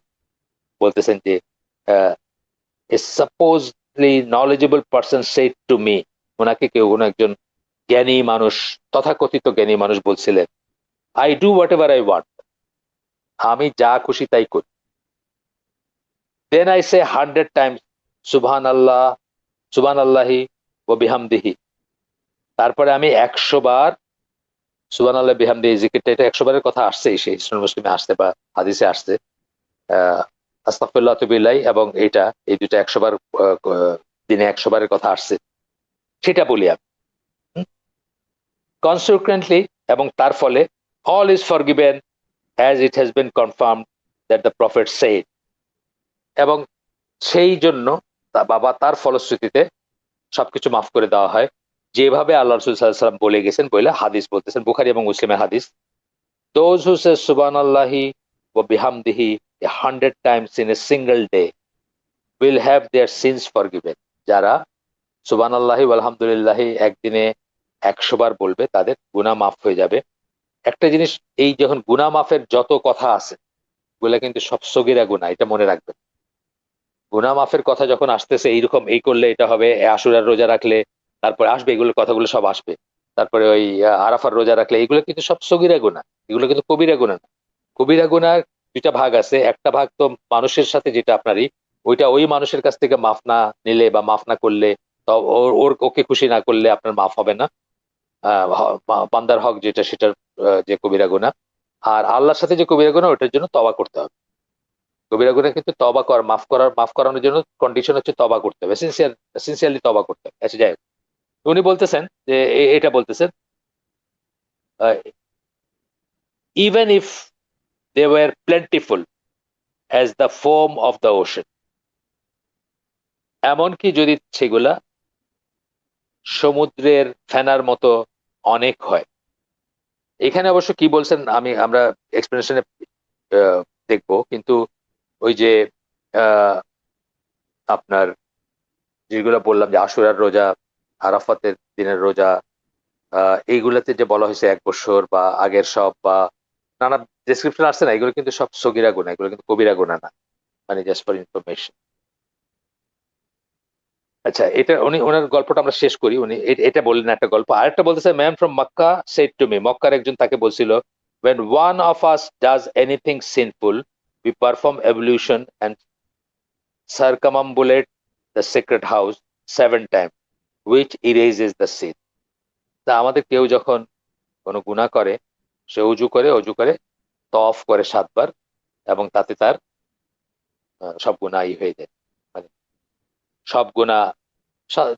বলতেছেন যে a supposedly knowledgeable person said to me, ওনাকে কেউ কোনো একজন জ্ঞানী মানুষ, তথাকথিত জ্ঞানী মানুষ বলছিলেন, I do what ever I want, আমি যা খুশি তাই করি। দেন আই সে 100 টাইমস সুবহান আল্লাহ, সুবহান আল্লাহি ও বিহামদিহি, তারপরে আমি 100 বার সুবহান আল্লাহ বিহামদিহি জিকিরটা, এটা 100 বারের কথা আসছে, সেই সুনান মুসলিমে আসছে বা হাদিসে আসছে। আস্তাগফিরুল্লাহ ওয়া আতুবু ইলাইহি এবং এটা, এই দুটো 100 বার দিনে 100 বারের কথা আসছে, সেটা বলি আমি কনসিকুয়েন্টলি, এবং তার ফলে all is forgiven as it has been confirmed that the prophet said, এবং সেই জন্য বাবা তার ফলশ্রুতিতে সবকিছু মাফ করে দেওয়া হয়, যেভাবে আল্লাহ রাসূল সাল্লাল্লাহু আলাইহি ওয়াসাল্লাম বলে গেছেন বলে হাদিস বলতেছেন, বুখারী এবং মুসলিমের হাদিস। those who say subhanallahi wa bihamdihi 100 times in a single day will have their sins forgiven, যারা সুবহানাল্লাহি ওয়া আলহামদুলিল্লাহি একদিনে 100 বার বলবে তাদের গুনাহ মাফ হয়ে যাবে। একটা জিনিস, এই যখন গুনাহ মাফের যত কথা আছে, এগুলা কিন্তু সব সগীরা গুনাহ, এটা মনে রাখবেন। গুনাহ মাফের কথা যখন আসতেছে, এইরকম এই করলে এটা হবে, আশুরার রোজা রাখলে, তারপরে আসবে এগুলো, কথাগুলো সব আসবে। তারপরে ওই আরাফার রোজা রাখলে, এগুলো কিন্তু সব সগীরা গুনাহ, এগুলো কিন্তু কবিরা গুনাহ না। কবিরা গুনার দুইটা ভাগ আছে, একটা ভাগ তো মানুষের সাথে যেটা আপনারই, ওইটা ওই মানুষের কাছ থেকে মাফ না নিলে বা মাফ না করলে, ওকে খুশি না করলে আপনার মাফ হবে না। বান্দার হক যেটা, সেটার যে কবিরা গুনাহ। আর আল্লাহর সাথে যে কবিরা গুনাহ, ওটার জন্য তওবা করতে হবে। কবিরা গুনাহ কিন্তু তওবা কর, মাফ করানোর জন্য কন্ডিশন হচ্ছে তওবা করতে হবে, সিনসিয়ারলি তওবা করতে হবে। আচ্ছা, যাই হোক, উনি বলতেছেন যে এটা বলতেছেন, even if they were plentiful as the foam of the ocean, এমনকি যদি সেগুলা সমুদ্রের ফেনার মতো অনেক হয়। এখানে অবশ্য কি বলছেন আমরা এক্সপ্লেনেশনে দেখবো, কিন্তু ওই যে আপনার যেগুলো বললাম, যে আশুরার রোজা, আরাফাতের দিনের রোজা, এইগুলাতে যে বলা হয়েছে 1 বছর বা আগের সব, বা নানা ডেসক্রিপশন আসছে না, এগুলো কিন্তু সব সগীরা গুনাহ, এগুলো কিন্তু কবিরা গুনাহ না। মানে জাস্ট ফর ইনফরমেশন। আচ্ছা, এটা ওনার গল্পটা আমরা শেষ করি। উনি এটা বললেন একটা গল্প, আরেকটা বলতেছে, man from Mecca shed to me, মক্কার একজন তাকে বলছিল, when one of us does anything sinful, we perform ablution and circumambulate the sacred house 7 times, which erases the sin. তা আমাদের কেউ যখন কোনো গুনাহ করে, সে অজু করে তওয়াফ করে 7 বার, এবং তাতে তার সব গুনাহ হয়ে যায়। মানে সব গুনাহ,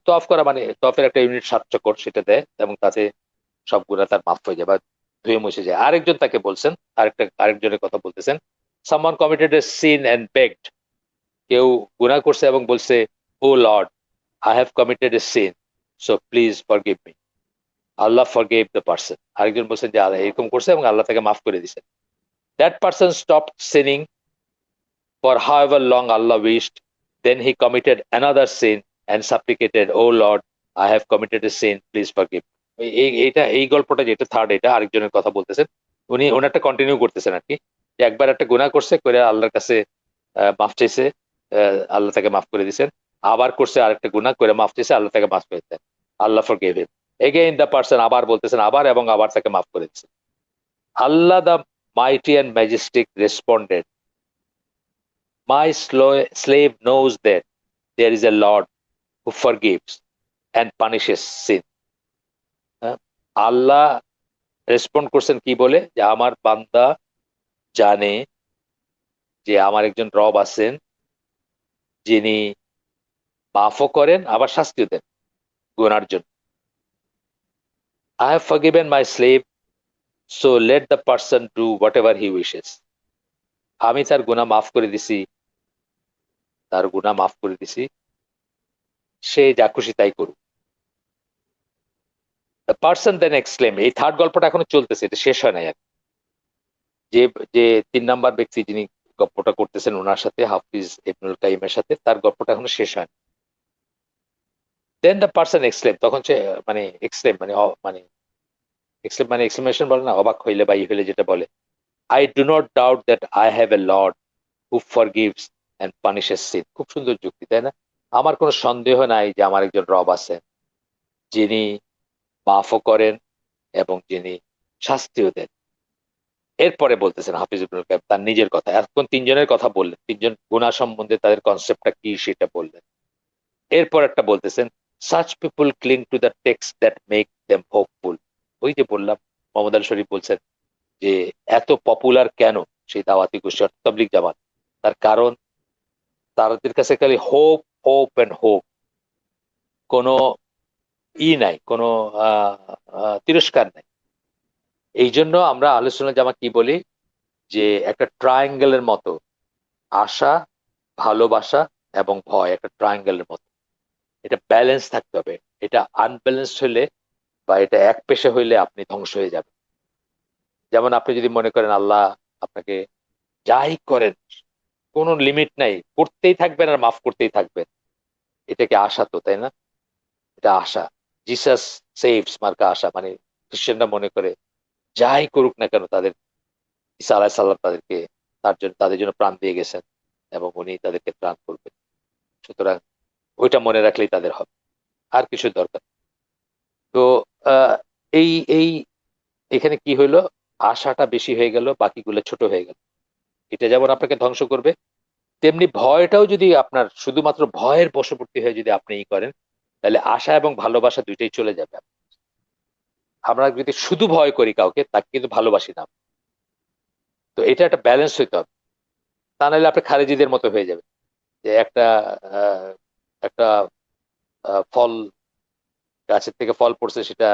তওয়াফ করা মানে তওয়াফের একটা ইউনিট 7 চক্কর, সেটা দেয়, এবং তাতে সব গুনাহ তার মাফ হয়ে যায় বা ধুয়ে মুছে যায়। আরেকজন তাকে বলছেন, আরেকজনের কথা বলতেছেন, someone committed a sin and begged, কেউ গুনাহ করছে এবং বলছে, O lord, I have committed a sin, so please forgive me, Allah forgave the person. আরেকজন বলছেন যে আল্লাহ এরকম করছে এবং আল্লাহ তাকে মাফ করে দিয়েছেন। That person stopped seeing for however long Allah wished. Then he committed another sin and supplicated, "Oh Lord, I have committed a sin. Please forgive." এই গল্পটা যেটা থার্ড, এটা আরেকজনের কথা বলতেছেন। উনি ওনারটা কন্টিনিউ করতেছেন আর কি, যে একবার একটা গুনাহ করছে, করে আল্লাহর কাছে মাফ চাইছে, আল্লাহ তাকে মাফ করে দিয়েছেন। আবার করছে আরেকটা গুনাহ, করে মাফ চাইছে, আল্লাহ তাকে মাফ করে দিতেন, Allah forgave him. Again the person, আবার বলতেছেন, আবার এবং আবার তাকে মাফ করে দিচ্ছেন। Allah the mighty and majestic responded, my slave knows that there is a Lord who forgives and punishes sin. Allah respond করছেন কি বলে, যে আমার বান্দা জানে যে আমার একজন রব আছেন, যিনি মাফও করেন আবার শাস্তিও দেন গুনার জন্য। I have forgiven my slave, so let the person do whatever he wishes. আমি তার গুনাহ মাফ করে দিছি, সে যা খুশি তাই করুক। The person then exclaimed, এই থার্ড গল্পটা এখনো চলতেছে, এটা শেষ হয় নাই আর। যে যে 3 নাম্বার ব্যক্তি যিনি গল্পটা করতেছেন ওনার সাথে, হাফিজ ইবনুল কাইমের সাথে, তার গল্পটা এখনো শেষ হয় না। দেন দ্য পারসন এক্সক্লেম, তখন সে মানে এক্সক্লেম মানে এক্সক্লেমেশন বলে না, অবাক হইলে বা হইলে যেটা বলে, I do not doubt that I have a lord who forgives and punishes sin. খুব সুন্দর যুক্তি, তাই না? আমার কোনো সন্দেহ নাই যে আমার একজন রব আছেন, যিনি মাফও করেন এবং যিনি শাস্তিও দেন। এরপরে বলতেছেন হাফিজ ইবনুল কাইয়্যিম তার নিজের কথা, এখন তিনজনের কথা বললেন, তিনজন গুনাহ সম্বন্ধে তাদের কনসেপ্টটা কি সেটা বললেন। এরপর একটা বলতেছেন, such people cling to the text that make them hopeful। ওই যে বললাম, মোহাম্মদ আল শরীফ বলছেন যে এত পপুলার কেন সেই দাওয়াতি গোষ্ঠী তাবলিগ জামাত, তার কারণ তাদের কাছে খালি হোপ হোপ এন্ড হোপ, কোনো নাই, কোনো তিরস্কার নাই। এই জন্য আমরা আহলে সুন্নাত জামাত কি বলি, যে একটা ট্রায়াঙ্গেলের মতো আশা, ভালোবাসা এবং ভয় একটা ট্রায়াঙ্গেলের মতো, এটা ব্যালেন্স থাকতে হবে। এটা আনব্যালেন্স হলে বা এটা এক পেশে হইলে আপনি ধ্বংস হয়ে যাবেন। যেমন আপনি যদি মনে করেন আল্লাহ আপনাকে যাই করেন কোনো লিমিট নাই, করতেই থাকবেন আর মাফ করতেই থাকবেন, এটা কি আশা? তো তাই না, এটা আশা। জিসাস সেভস মার্কা আশা, মানে খ্রিস্টানরা মনে করে যাই করুক না কেন তাদের ঈসা আলাইহিস সালাম তাদেরকে তাদের জন্য প্রাণ দিয়ে গেছেন এবং উনি তাদেরকে ত্রাণ করবেন। সুতরাং ওইটা মনে রাখলেই তাদের হবে, আর কিছু দরকার। তো আহ, এই এই এখানে কি হইলো, আশাটা বেশি হয়ে গেল, বাকিগুলো ছোট হয়ে গেল। এটা যেমন আপনাকে ধ্বংস করবে, তেমনি ভয়টাও যদি আপনার শুধুমাত্র ভয়ের বশবর্তী হয়ে যদি আপনি করেন, তাহলে আশা এবং ভালোবাসা দুইটাই চলে যাবে। আমরা যদি শুধু ভয় করি কাউকে, তাকে কিন্তু ভালোবাসি না। তো এটা একটা ব্যালেন্স হইতে হবে, তা নাহলে আপনি খারেজিদের মতো হয়ে যাবে, যে আহ, একটা ফল, গাছের থেকে ফল পড়ছে, সেটা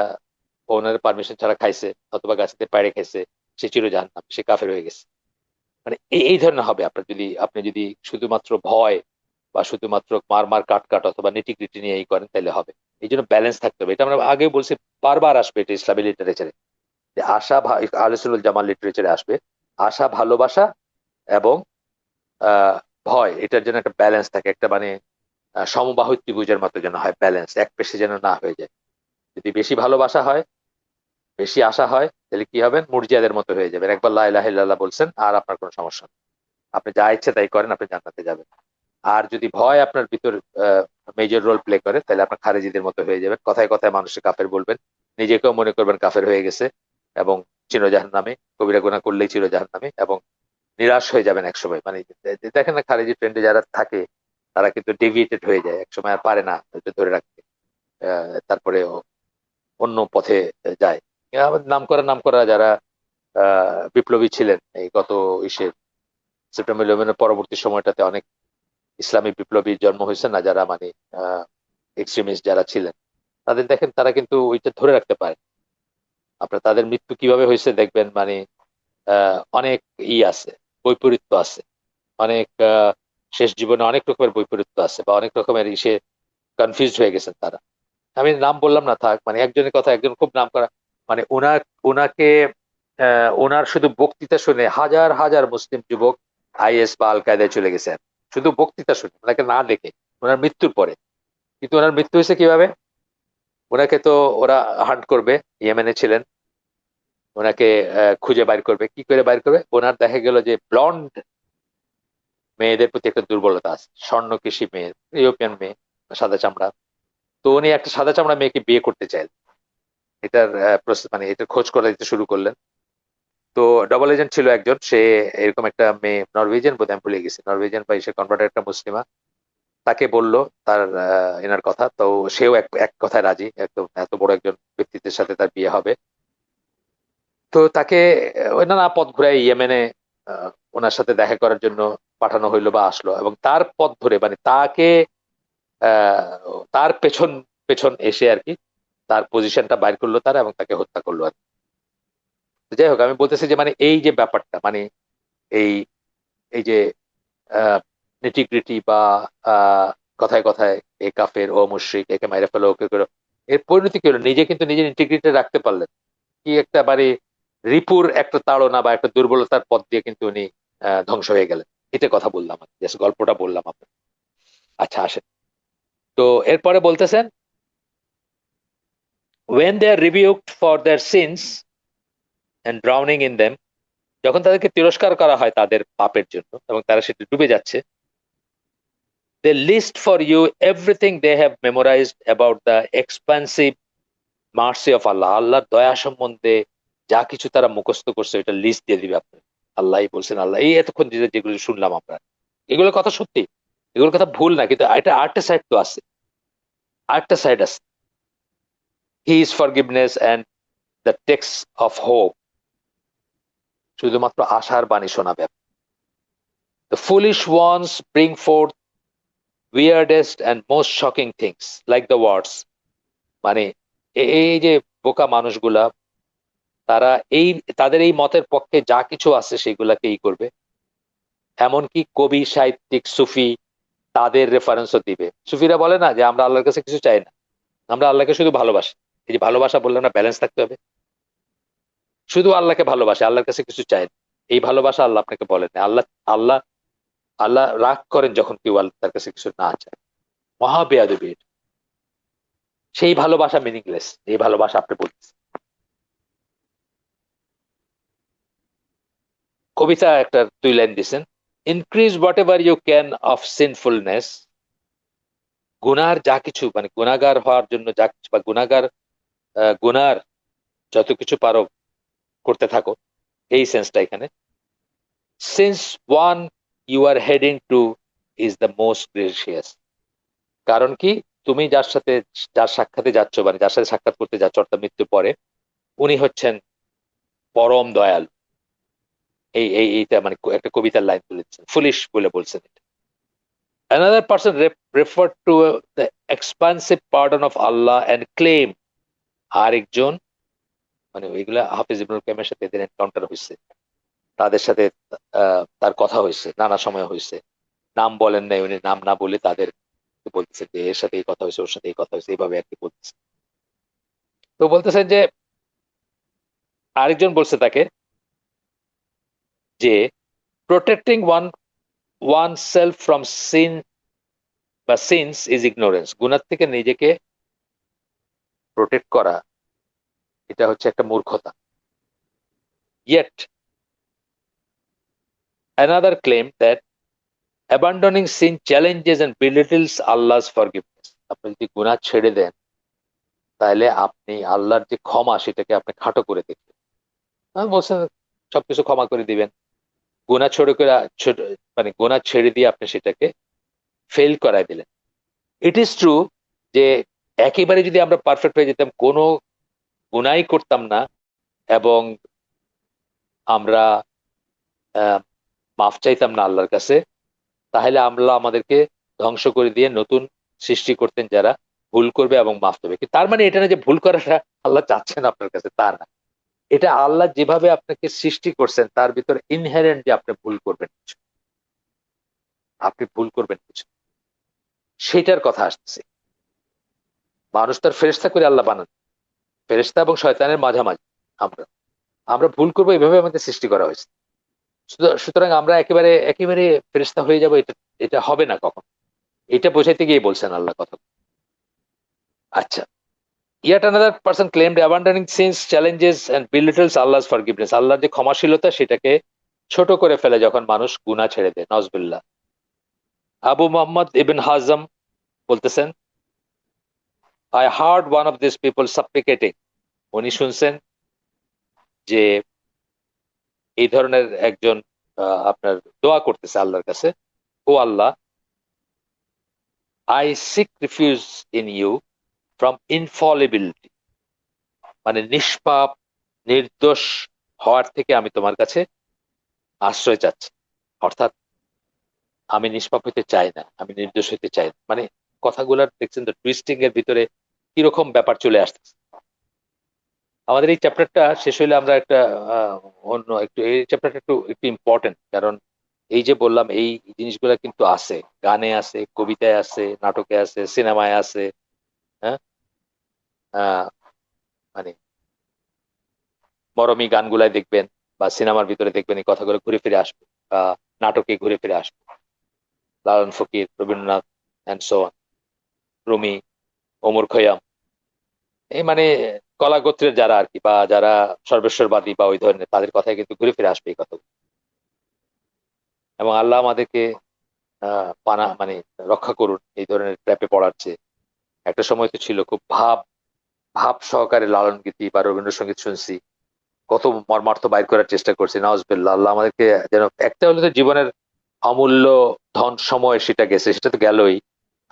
ওনার পারমিশন ছাড়া খাইছে অথবা গাছেতে পাড়ে খাইছে, সে চিরজাহান্নাম, সে কাফের হয়ে গেছে। মানে এই ধরনের হবে আপনার, যদি আপনি যদি শুধুমাত্র ভয় বা শুধুমাত্র মার মার কাট কাট অথবা নিটিগ্রিটি নিয়ে এই করেন, তাহলে হবে। এই জন্য ব্যালেন্স থাকতে হবে, এটা আমরা আগে বলছি, বারবার আসবে এটা ইসলামী লিটারেচারে, যে আশা আহলে সুন্নাত জামাত লিটারেচারে আসবে, আশা, ভালোবাসা এবং আহ ভয়, এটার জন্য একটা ব্যালেন্স থাকে, একটা মানে সমবাহু ত্রিভুজের মতো যেন হয়, ব্যালেন্স, এক পেশে যেন না হয়ে যায়। যদি বেশি ভালোবাসা হয়, বেশি আশা হয়, তাহলে কি হবেন, মুরজিয়াদের মতো হয়ে যাবেন। একবার লা ইলাহা ইল্লাল্লাহ বলছেন আর আপনার কোনো সমস্যা নেই, আপনি যা ইচ্ছে তাই করেন, আপনি জান্নাতে যাবেন। আর যদি ভয় আপনার ভিতর মেজর রোল প্লে করে, তাহলে আপনার খারেজিদের মতো হয়ে যাবেন, কথায় কথায় মানুষকে কাফের বলবেন, নিজেকেও মনে করবেন কাফের হয়ে গেছে এবং চিরজাহান্নামে, কবিরা গুনাহ করলেই চিরজাহান্নামে, এবং নিরাশ হয়ে যাবেন একসময়। মানে দেখেন না, খারেজি ট্রেন্ডে যারা থাকে তারা কিন্তু ডেভিয়েটেড হয়ে যায় একসময়, আর পারে না এটা ধরে রাখতে, তারপরে অন্য পথে যায়। আমাদের নাম করা যারা বিপ্লবী ছিলেন এই গত ইসের সেপ্টেম্বর 11 পরবর্তী সময়টাতে, অনেক ইসলামী বিপ্লবীর জন্ম হয়েছে না, যারা মানে এক্সট্রিমিস্ট যারা ছিলেন, তাদের দেখেন তারা কিন্তু ওইটা ধরে রাখতে পারে। আপনার তাদের মৃত্যু কিভাবে হয়েছে দেখবেন, মানে অনেক আছে, বৈপরীত্য আছে, অনেক শেষ জীবনে অনেক রকমের বৈপরীত্য আছে, বা অনেক রকমের ইসে কনফিউজড হয়ে গেছেন তারা। আমি নাম বললাম না, থাক, মানে একজনের কথা, একজন খুব নাম করা, মানে ওনাকে ওনার শুধু বক্তৃতা শুনে হাজার হাজার মুসলিম যুবক আইএস বা আল কায়দায় চলে গেছেন, শুধু বক্তৃতা শুনে, ওনাকে না দেখে, ওনার মৃত্যুর পরে। কিন্তু ওনার মৃত্যু হয়েছে কিভাবে, ওনাকে তো ওরা হান্ট করবে, ইয়েমেনে ছিলেন, ওনাকে খুঁজে বাইর করবে, কি করে বাইর করবে, ওনার দেখা গেল যে ব্লন্ড মেয়েদের প্রতি একটা দুর্বলতা আছে, স্বর্ণকেশী মেয়ে, ইউরোপিয়ান মেয়ে, সাদা চামড়া। তো উনি একটা সাদা চামড়া মেয়েকে বিয়ে করতে চাইলেন, এটার মানে এটার খোঁজ করে দিতে শুরু করলেন। তো ডবল এজেন্ট ছিল একজন, সে এরকম একটা মেয়ে, নরওয়েজিয়ান বোধ, আমি ভুলে গেছি, নরওয়েজিয়ান বা সে কনভার্টেড একটা মুসলিমা, তাকে বলল তার এনার কথা। তো সেও এক এক কথায় রাজি, একদম এত বড় একজন ব্যক্তিত্বের সাথে তার বিয়ে হবে। তো তাকে ওই নানা পথ ঘুরাই ইয়েমেনে আহ, ওনার সাথে দেখা করার জন্য পাঠানো হইলো বা আসলো, এবং তার পথ ধরে মানে তাকে তার পেছন পেছন এসে আর কি তার পজিশনটা বাইর করলো তারা, এবং তাকে হত্যা করলো আর কি। তো যাই হোক, আমি বলতেছি যে মানে এই যে ব্যাপারটা, মানে এই এই যে নিটিগ্রিটি বা আহ, কথায় কথায় এ কাফের, ও মুশরিক, একে মাইরে ফেলো, ওকে করো, এর পরিণতি কি হলো, নিজে কিন্তু নিজের ইন্টিগ্রিটি রাখতে পারলেন, কি একটা মানে রিপুর একটা তাড়না বা একটা দুর্বলতার পথ দিয়ে কিন্তু উনি ধ্বংস হয়ে গেলেন। এটা কথা বললাম, জাস্ট গল্পটা বললাম আপনাকে। আচ্ছা, আসেন। তো এরপরে বলতেছেন, when they are rebuked for their sins and drowning in them, যখন তাদেরকে তিরস্কার করা হয় তাদের পাপের জন্য এবং তারা সেটা ডুবে যাচ্ছে, they list for you everything they have memorized about the expansive mercy of Allah, আল্লাহর দয়া সম্বন্ধে যা কিছু তারা মুখস্থ করছে এটা লিস্ট দিয়ে দিবে আপনার। আল্লাহই বলছেন, আল্লাহ এই এতক্ষণ যেগুলো শুনলাম আমরা, এগুলোর কথা সত্যি, এগুলোর কথা ভুল না, কিন্তু এটা আরেকটা সাইড তো আছে, আরেকটা সাইড আছে। He is forgiveness and the text of hope, শুধুমাত্র আশার বাণী শোনাবে। The foolish ones bring forth weirdest and most shocking things like the words, মানে এই যে বোকা মানুষগুলা, তারা এই তাদের এই মতের পক্ষে যা কিছু আছে সেগুলাকে করবে, এমনকি কবি সাহিত্যিক সুফি তাদের রেফারেন্সও দিবে। সুফিরা বলে না যে আমরা আল্লাহর কাছে কিছু চাই না, আমরা আল্লাহকে শুধু ভালোবাসি। এই যে ভালোবাসা বললাম না, ব্যালেন্স থাকতে হবে, শুধু আল্লাহকে ভালোবাসে, আল্লাহর কাছে কিছু চায় না, এই ভালোবাসা আল্লাহ আপনাকে বলেন না। আল্লাহ আল্লাহ আল্লাহ রাগ করেন যখন কেউ আল্লাহ তার কাছে কিছু না চায়, মহা বেয়াদবি। সেই ভালোবাসা মিনিংলেস, এই ভালোবাসা আপনি বলতেছেন। কবিতা একটা 2 লাইন দিছেন, increase whatever you can of sinfulness, গুনার যা কিছু, মানে গুনাহগার হওয়ার জন্য যা কিছু, বা গুনার যত কিছু পারো করতে থাকো, এই সেন্সটা এখানে। Since one you are heading to is the most gracious, কারণ কি তুমি যার সাক্ষাতে যাচ্ছ, মানে যার সাথে সাক্ষাৎ করতে যাচ্ছ অর্থাৎ মৃত্যুর পরে, উনি হচ্ছেন পরম দয়ালু। এইটা মানে একটা কবিতার লাইন বলেছেন, ফুলিশ বলে বলছেন এটা। Another person referred to the expansive pardon of Allah and claim, আরেকজন, মানে ওইগুলা হাফিজ ইবনুল কাইমের সাথে এদের এনকাউন্টার হয়েছে, তাদের সাথে তার কথা হয়েছে, নানা সময় হয়েছে, নাম বলেন নাই উনি, নাম না বলে তাদের বলতেছে যে এর সাথে এই কথা হয়েছে, ওর সাথে এই কথা হয়েছে, এইভাবে আর কি বলতেছে। তো বলতেছেন যে আরেকজন বলছে তাকে যে protecting oneself from sin বা সিনস ইজ ইগনোরেন্স, গুনার থেকে নিজেকে প্রোটেক্ট করা এটা হচ্ছে একটা মূর্খতা। Yet another claimed that abandoning sin challenges and belittles Allah's forgiveness, আপনি যদি গুনাহ ছেড়ে দেন তাহলে আপনি আল্লাহর যে ক্ষমা সেটাকে আপনি খাটো করে দেখবেন। বলছেন সবকিছু ক্ষমা করে দিবেন, গুনাহ মানে গুনাহ ছেড়ে দিয়ে আপনি সেটাকে ফেল করায় দিলেন। ইট ইজ ট্রু যে একেবারে যদি আমরা পারফেক্ট হয়ে যেতাম, কোনো গুনাহই করতাম না, এবং আমরা মাফ চাইতাম না আল্লাহর কাছে, তাহলে আল্লাহ আমাদেরকে ধ্বংস করে দিয়ে নতুন সৃষ্টি করতেন যারা ভুল করবে এবং মাফ দেবে। তার মানে এটা না যে ভুল করাটা আল্লাহ চাচ্ছেন আপনার কাছে, তা না। এটা আল্লাহ যেভাবে আপনাকে সৃষ্টি করছেন তার ভিতরে ইনহেরেন্ট যে আপনি ভুল করবেন কিছু, আপনি ভুল করবেন কিছু, সেটার কথা আসছে। মানুষ তার ফেরেশতা করে আল্লাহ বানান, ফেরেশতা এবং শয়তানের মাঝামাঝি আমরা আমরা ভুল করবো, এভাবে আমাদের সৃষ্টি করা হয়েছে। সুতরাং আমরা একেবারে একেবারে ফেরেশতা হয়ে যাবো, এটা এটা হবে না কখন। এটা বোঝাইতে গিয়ে বলছেন আল্লাহ কথা। আচ্ছা, yet another person claimed abandoning sins challenges and belittles Allah's forgiveness, আল্লাহর যে ক্ষমাশীলতা সেটাকে ছোট করে ফেলে যখন মানুষ গুনাহ ছেড়ে দেয়, নাউজুবিল্লাহ। আবু মোহাম্মদ ইবন হাজম বলতেছেন, I heard one of these people supplicating, উনি শুনছেন যে এই ধরনের একজন আপনার দোয়া করতেছে আল্লাহর কাছে, ও আল্লাহ, I seek refuge in you from infallibility, মানে নিষ্পাপ নির্দোষ হওয়ার থেকে আমি তোমার কাছে আশ্রয় চাচ্ছি। অর্থাৎ আমি নিষ্পাপ হইতে চাই না, আমি নির্দোষ হইতে চাই না, মানে কথাগুলার দেখছেন তো টুইস্টিং এর ভিতরে কিরকম ব্যাপার চলে আসতেছে। আমাদের এই চ্যাপ্টারটা শেষ হইলে আমরা একটা অন্য একটু, এই চ্যাপ্টারটা একটু একটু ইম্পর্টেন্ট, কারণ এই যে বললাম এই জিনিসগুলা কিন্তু আছে, গানে আছে, কবিতায় আছে, নাটকে আছে, সিনেমায় আছে। হ্যাঁ, আহ, মানে মরমী গানগুলাই দেখবেন বা সিনেমার ভিতরে দেখবেন এই কথাগুলো ঘুরে ফিরে আসবে, বা নাটকে ঘুরে ফিরে আসবে। Lalon Fakir, Rabindranath and so on, Rumi, Omar Khayyam, এই মানে কলা গোত্রের যারা আর কি, বা যারা সর্বেশ্বরবাদী বা ওই ধরনের, তাদের কথাই কিন্তু ঘুরে ফিরে আসবে এই কথা। এবং আল্লাহ আমাদেরকে পানা মানে রক্ষা করুন এই ধরনের ট্র্যাপে পড়ার চেয়ে। একটা সময় তো ছিল খুব ভাব ভাব সহকারে লালন গীতি বা রবীন্দ্রসঙ্গীত শুনছি, কত মর্মার্থ বাইর করার চেষ্টা করছি। নাউজুবিল্লাহ, আল্লাহ আমাদেরকে যেন, একটা হলো তো জীবনের অমূল্য ধন সময়, সেটা গেছে, সেটা তো গেলই।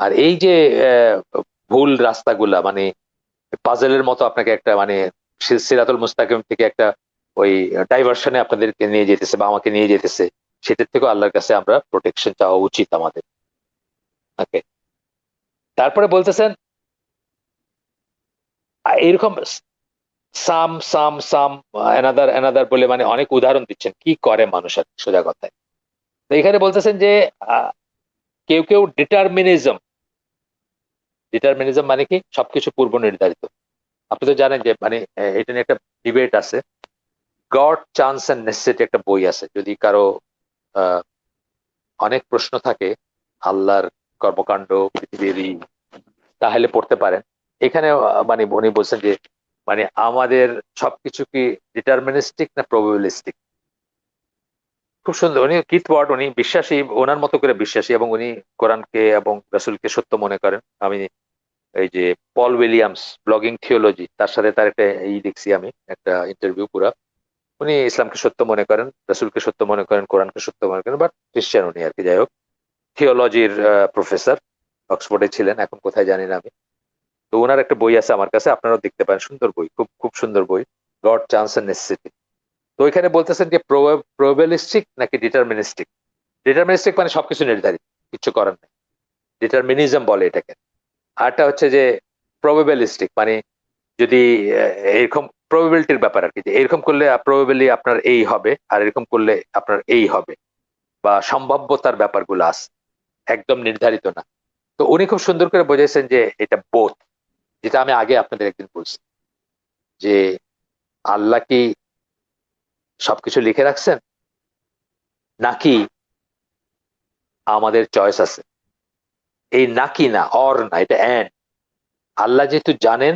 আর এই যে আহ, ভুল রাস্তাগুলা, মানে পাজেলের মতো আপনাকে একটা, মানে সিরাতুল মুস্তাকিম থেকে একটা ওই ডাইভারশনে আপনাদেরকে নিয়ে যেতেছে বা আমাকে নিয়ে যেতেছে, সেটার থেকেও আল্লাহর কাছে আমরা প্রোটেকশন চাওয়া উচিত আমাদের। ওকে। তারপরে বলতেছেন এরকম সাম সাম সাম এনাদার এনাদার বলে, মানে অনেক উদাহরণ দিচ্ছেন কি করে মানুষ আর কি, সোজা কথায়। তো এখানে বলতেছেন যে আহ, কেউ কেউ ডিটারমিনিজম, ডিটারমিনিজম মানে কি, সবকিছু পূর্ব নির্ধারিত। আপনি তো জানেন যে, মানে এটা নিয়ে একটা ডিবেট আছে। গড, চান্স এন্ড নেসেসিটি একটা বই আছে, যদি কারো আহ, অনেক প্রশ্ন থাকে আল্লাহর কর্মকাণ্ড, পৃথিবীর তাহলে পড়তে পারেন। এখানে মানে উনি বলছেন যে, মানে আমাদের সবকিছু কি ডিটারমিনিস্টিক না প্রবাবিলিস্টিক। খুব সুন্দর, উনি কিথ ওয়ার্ড, উনি বিশ্বাসী, ওনার মতো করে বিশ্বাসী, এবং উনি কোরআনকে এবং রাসূলকে সত্য মনে করেন। আমি এই যে পল উইলিয়ামস, ব্লগিং থিওলজি, তার সাথে তার একটা দেখছি আমি, একটা ইন্টারভিউ পুরা। উনি ইসলামকে সত্য মনে করেন, রাসূলকে সত্য মনে করেন, কোরআনকে সত্য মনে করেন, বাট খ্রিস্টান উনি আর কি। যাই হোক, থিওলজির প্রফেসর, অক্সফোর্ডে ছিলেন, এখন কোথায় জানি না আমি। তো ওনার একটা বই আছে আমার কাছে, আপনারাও দেখতে পারেন, সুন্দর বই, খুব খুব সুন্দর বই, গড, চান্স এন্ড নেসেসিটি। তো এখানে বলতেছেন যে প্রবাবিলিস্টিক নাকি ডিটারমিনিস্টিক। ডিটারমিনিস্টিক মানে সবকিছু নির্ধারিত, কিছু করার নেই, ডিটারমিনিজম বলে এটাকে। আরটা হচ্ছে যে প্রবাবিলিস্টিক, মানে যদি এরকম প্রবাবিলিটির ব্যাপার আর কি, যে এরকম করলে প্রবাবিলি আপনার এই হবে, আর এরকম করলে আপনার এই হবে, বা সম্ভাব্যতার ব্যাপারগুলো আছে, একদম নির্ধারিত না। তো উনি খুব সুন্দর করে বোঝাইছেন যে এটা বোধ, যেটা আমি আগে আপনাদের একদিন বলছি, যে আল্লাহ কি সবকিছু লিখে রাখছেন, নাকি আমাদের চয়েস আছে। এই নাকি না, অর না, এটা এন্ড। আল্লাহ যেহেতু জানেন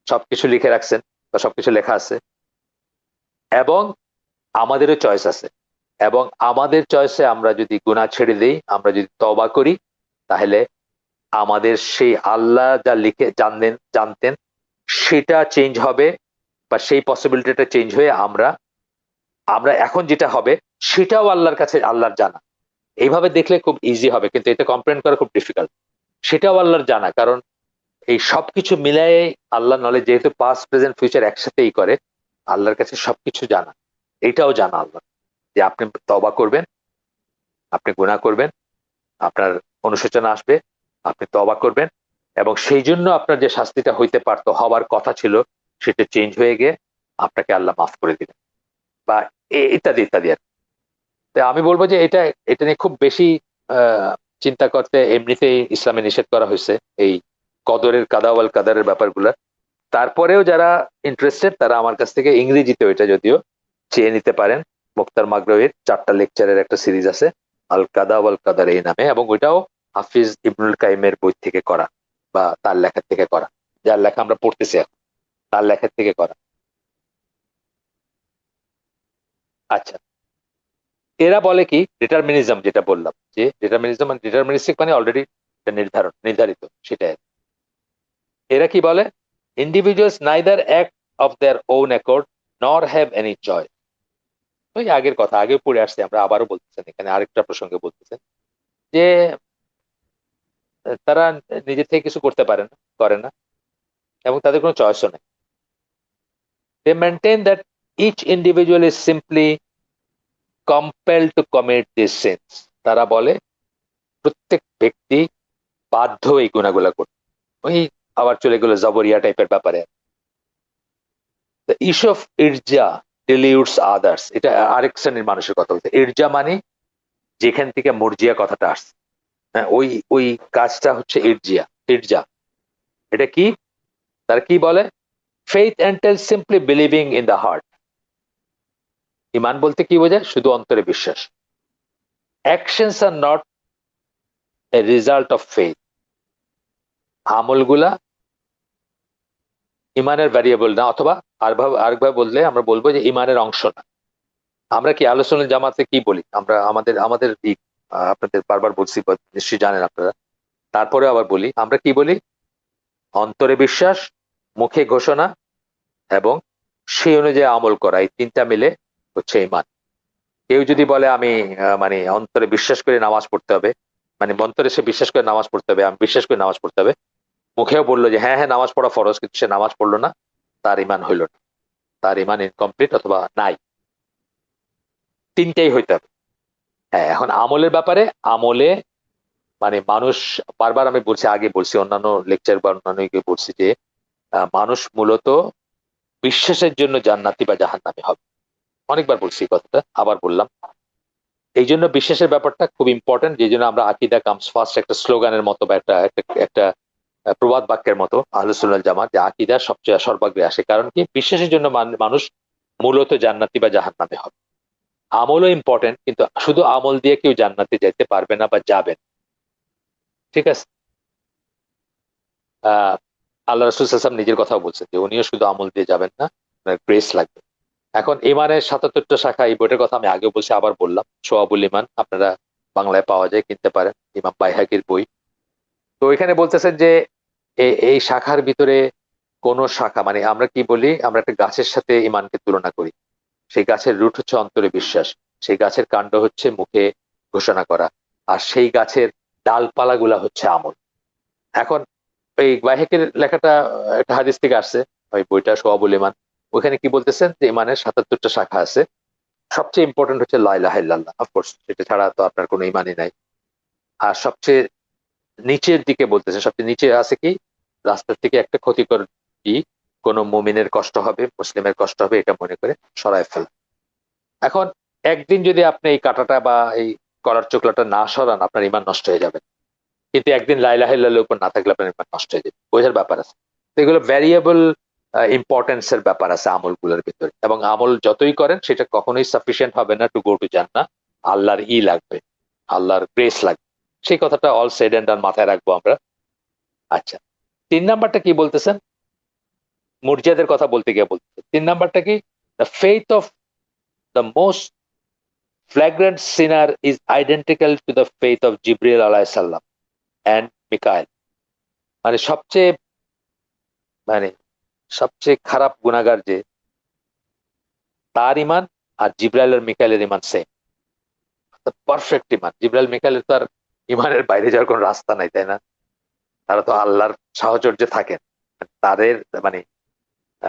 সবকিছু লিখে রাখছেন বা সবকিছু লেখা আছে, এবং আমাদেরও চয়েস আছে, এবং আমাদের চয়েসে আমরা যদি গুনাহ ছেড়ে দিই, আমরা যদি তওবা করি, তাহলে আমাদের সেই আল্লাহ যা লিখে জানতেন সেটা চেঞ্জ হবে, বা সেই পসিবিলিটিটা চেঞ্জ হয়ে আমরা আমরা এখন যেটা হবে সেটাও আল্লাহর কাছে আল্লাহর জানা। এইভাবে দেখলে খুব ইজি হবে, কিন্তু এটা কম্প্রেহেন্ড করা খুব ডিফিকাল্ট। সেটাও আল্লাহর জানা, কারণ এই সবকিছু মিলাই আল্লাহ নলেজ, যেহেতু পাস্ট প্রেজেন্ট ফিউচার একসাথেই করে, আল্লাহর কাছে সবকিছু জানা। এটাও জানা আল্লাহ, যে আপনি তওবা করবেন, আপনি গুনাহ করবেন, আপনার অনুশোচনা আসবে, আপনি তওবা করবেন, এবং সেই জন্য আপনার যে শাস্তিটা হইতে পারতো, হওয়ার কথা ছিল, সেটা চেঞ্জ হয়ে গিয়ে আপনাকে আল্লাহ মাফ করে দিবেন, বা ইত্যাদি ইত্যাদি আর কি। তো আমি বলবো যে এটা, এটা নিয়ে খুব বেশি চিন্তা করতে এমনিতেই ইসলামে নিষেধ করা হয়েছে, এই কদরের, কাদা ওয়াল কাদারের ব্যাপারগুলা। তারপরেও যারা ইন্টারেস্টেড, তারা আমার কাছ থেকে ইংরেজিতে ওইটা যদিও চেয়ে নিতে পারেন। মুক্তার মাগরবির 4টা লেকচারের একটা সিরিজ আছে, আল কাদা ওয়াল কাদার এই নামে, এবং ওইটাও হাফিজ ইবনুল কাইমের বই থেকে করা, বা তার লেখা থেকে করা, যার লেখা আমরা পড়তেছি এখন, তার লেখা থেকে করা। আচ্ছা, এরা বলে কি, ডিটারমিনিজম যেটা বললাম, যে ডিটারমিনিজম মানে ডিটারমিনিস্টিক, মানে অলরেডি নির্ধারিত, সেটাই। এরা কি বলে, individuals neither act of their own accord নর হ্যাভ এনি চয়েস। ওই আগের কথা, আগে পড়ে আসছে, আমরা আবারও বলতেছেন, এখানে আরেকটা প্রসঙ্গে বলতেছেন যে তারা নিজে থেকে কিছু করতে পারে না, করে না, এবং তাদের কোনো চয়েসও নেই। They maintain that each individual is simply compelled to commit this sins. তারা বলে প্রত্যেক ব্যক্তি বাধ্য এই গুণাগুলা করতে। ওই আবার চলে গেল জবরিয়া টাইপের ব্যাপারে। দ্য ইস্যু অফ ইরজা ডিলিউটস আদার্স, এটা আরেক শ্রেণীর মানুষের কথা বলতে। ইরজা মানে যেখান থেকে মর্জিয়া কথাটা আসছে, হ্যাঁ, ওই ওই কাজটা হচ্ছে ইরজিয়া, ইরজা। এটা কি, তার কি বলে, faith entails simply believing in the heart. ইমান বলতে কি বোঝায়, শুধু অন্তরে বিশ্বাস। Actions are not a result of faith. আমলগুলা ইমানের ভ্যারিয়েবল না, অথবা আরেকভাবে বললে আমরা বলবো যে ইমানের অংশ না। আমরা কি আলোচনা জামাতে কি বলি, আমরা আমাদের আমাদের আপনাদের বারবার বলছি, নিশ্চয়ই জানেন আপনারা, তারপরে আবার বলি, আমরা কি বলি, অন্তরে বিশ্বাস, মুখে ঘোষণা এবং সেই অনুযায়ী আমল করা, এই তিনটা মিলে হচ্ছে ঈমান। কেউ যদি বলে আমি মানে অন্তরে বিশ্বাস করে নামাজ পড়তে হবে, মানে অন্তরে সে বিশ্বাস করে নামাজ পড়তে হবে, আমি বিশ্বাস করে নামাজ পড়তে হবে, মুখেও বললো যে হ্যাঁ হ্যাঁ নামাজ পড়া ফরজ, কিন্তু সে নামাজ পড়লো না, তার ঈমান হইল না, তার ঈমান ইনকমপ্লিট অথবা নাই। তিনটাই হইতে হবে। হ্যাঁ, এখন আমলের ব্যাপারে, আমলে মানে মানুষ, বারবার আমি বলছি, আগে বলছি, অন্যান্য লেকচার বা অন্যান্য ইয়ে বলছি যে মানুষ মূলত বিশ্বাসের জন্য জান্নাতি বা জাহান্নামী হবে। অনেকবার বলছি এই কথাটা, আবার বললাম। এই জন্য বিশ্বাসের ব্যাপারটা খুব ইম্পর্টেন্ট, যে জন্য আমরা আকিদা কামস ফার্স্ট একটা স্লোগানের মতো বা একটা একটা একটা প্রবাদ বাক্যের মতো আহলুস সুন্নাহ জামাত, যে আকিদা সবচেয়ে সর্বাগ্রে আসে। কারণ কি, বিশ্বাসের জন্য মানুষ মূলত জান্নাতি বা জাহান্নামে হবে। আমলও ইম্পর্টেন্ট, কিন্তু শুধু আমল দিয়ে কেউ জান্নাতে যাইতে পারবে না বা যাবে না। ঠিক আছে। আহ আল্লাহ রসুল সাল্লাল্লাহু নিজের কথাও বলছেন যে উনিও শুধু আমল দিয়ে যাবেন না, গ্রেস লাগবে। এখন ইমানের ৭৭টা শাখা, এই বইটার কথা আমি আগেও বলছি, আবার বললাম, সোয়াবুল ইমান, আপনারা বাংলায় পাওয়া যায়, কিনতে পারেন, ইমাম বাইহাকির বই। তো এখানে বলতেছেন যে এই শাখার ভিতরে কোন শাখা, মানে আমরা কি বলি, আমরা একটা গাছের সাথে ইমানকে তুলনা করি। সেই গাছের রুট হচ্ছে অন্তরে বিশ্বাস, সেই গাছের কাণ্ড হচ্ছে মুখে ঘোষণা করা, আর সেই গাছের ডালপালাগুলা হচ্ছে আমল। এখন এই বাইহাকির লেখাটা একটা হাদিস থেকে আসছে, ওই বইটা সোয়াবুল ইমান। ওখানে কি বলতেছেন যে ইমানের ৭৭টা শাখা আছে, সবচেয়ে ইম্পর্টেন্ট হচ্ছে লা ইলাহা ইল্লাল্লাহ, অফকোর্স এটা ছাড়া তো আপনার কোনো ইমানই নাই। আর সবচেয়ে নিচের দিকে বলতেছে, সবচেয়ে নিচে আছে কি, রাস্তার থেকে একটা ক্ষতিকর কি, কোনো মুমিনের কষ্ট হবে, মুসলিমের কষ্ট হবে, এটা মনে করে সরায় ফেলা। এখন একদিন যদি আপনি এই কাঁটাটা বা এই কলার চোখলাটা না সরান, আপনার ইমান নষ্ট হয়ে যাবে। কিন্তু একদিন লা ইলাহা ইল্লাল্লাহর উপর না থাকলে আপনার ইমান নষ্ট হয়ে যাবে, বোঝার ব্যাপার আছে। তো এগুলো ভ্যারিয়েবল ইম্পর্টেন্স এর ব্যাপার আছে আমলগুলোর ভিতরে, এবং আমল যতই করেন সেটা কখনোই সাফিসিয়েন্ট হবে না টু গো টু জান্নাহ। আল্লাহর লাগবে, আল্লাহর গ্রেস লাগবে। সেই কথাটা অল সেড এন্ড ডান মাথায় রাখবো আমরা। আচ্ছা, ৩ নাম্বারটা কি বলতেছেন? মুরজিয়াদের কথা বলতে গিয়ে বলতেছেন ৩ নাম্বারটা কি, the faith of the most flagrant sinner is identical to the faith of Jibril আলাইহিস সালাম এন্ড মিকাইল। মানে সবচেয়ে, মানে সবচেয়ে খারাপ গুনাহগার যে, তার ইমান আর জিব্রাইল আর মিকাইলের ইমান সেম, পারফেক্ট ইমান। জিব্রাইল মিকাইলের তো আর ইমানের বাইরে যাওয়ার কোনো রাস্তা নাই, তাই না? তারা তো আল্লাহর সাহচর্যে থাকেন। তাদের মানে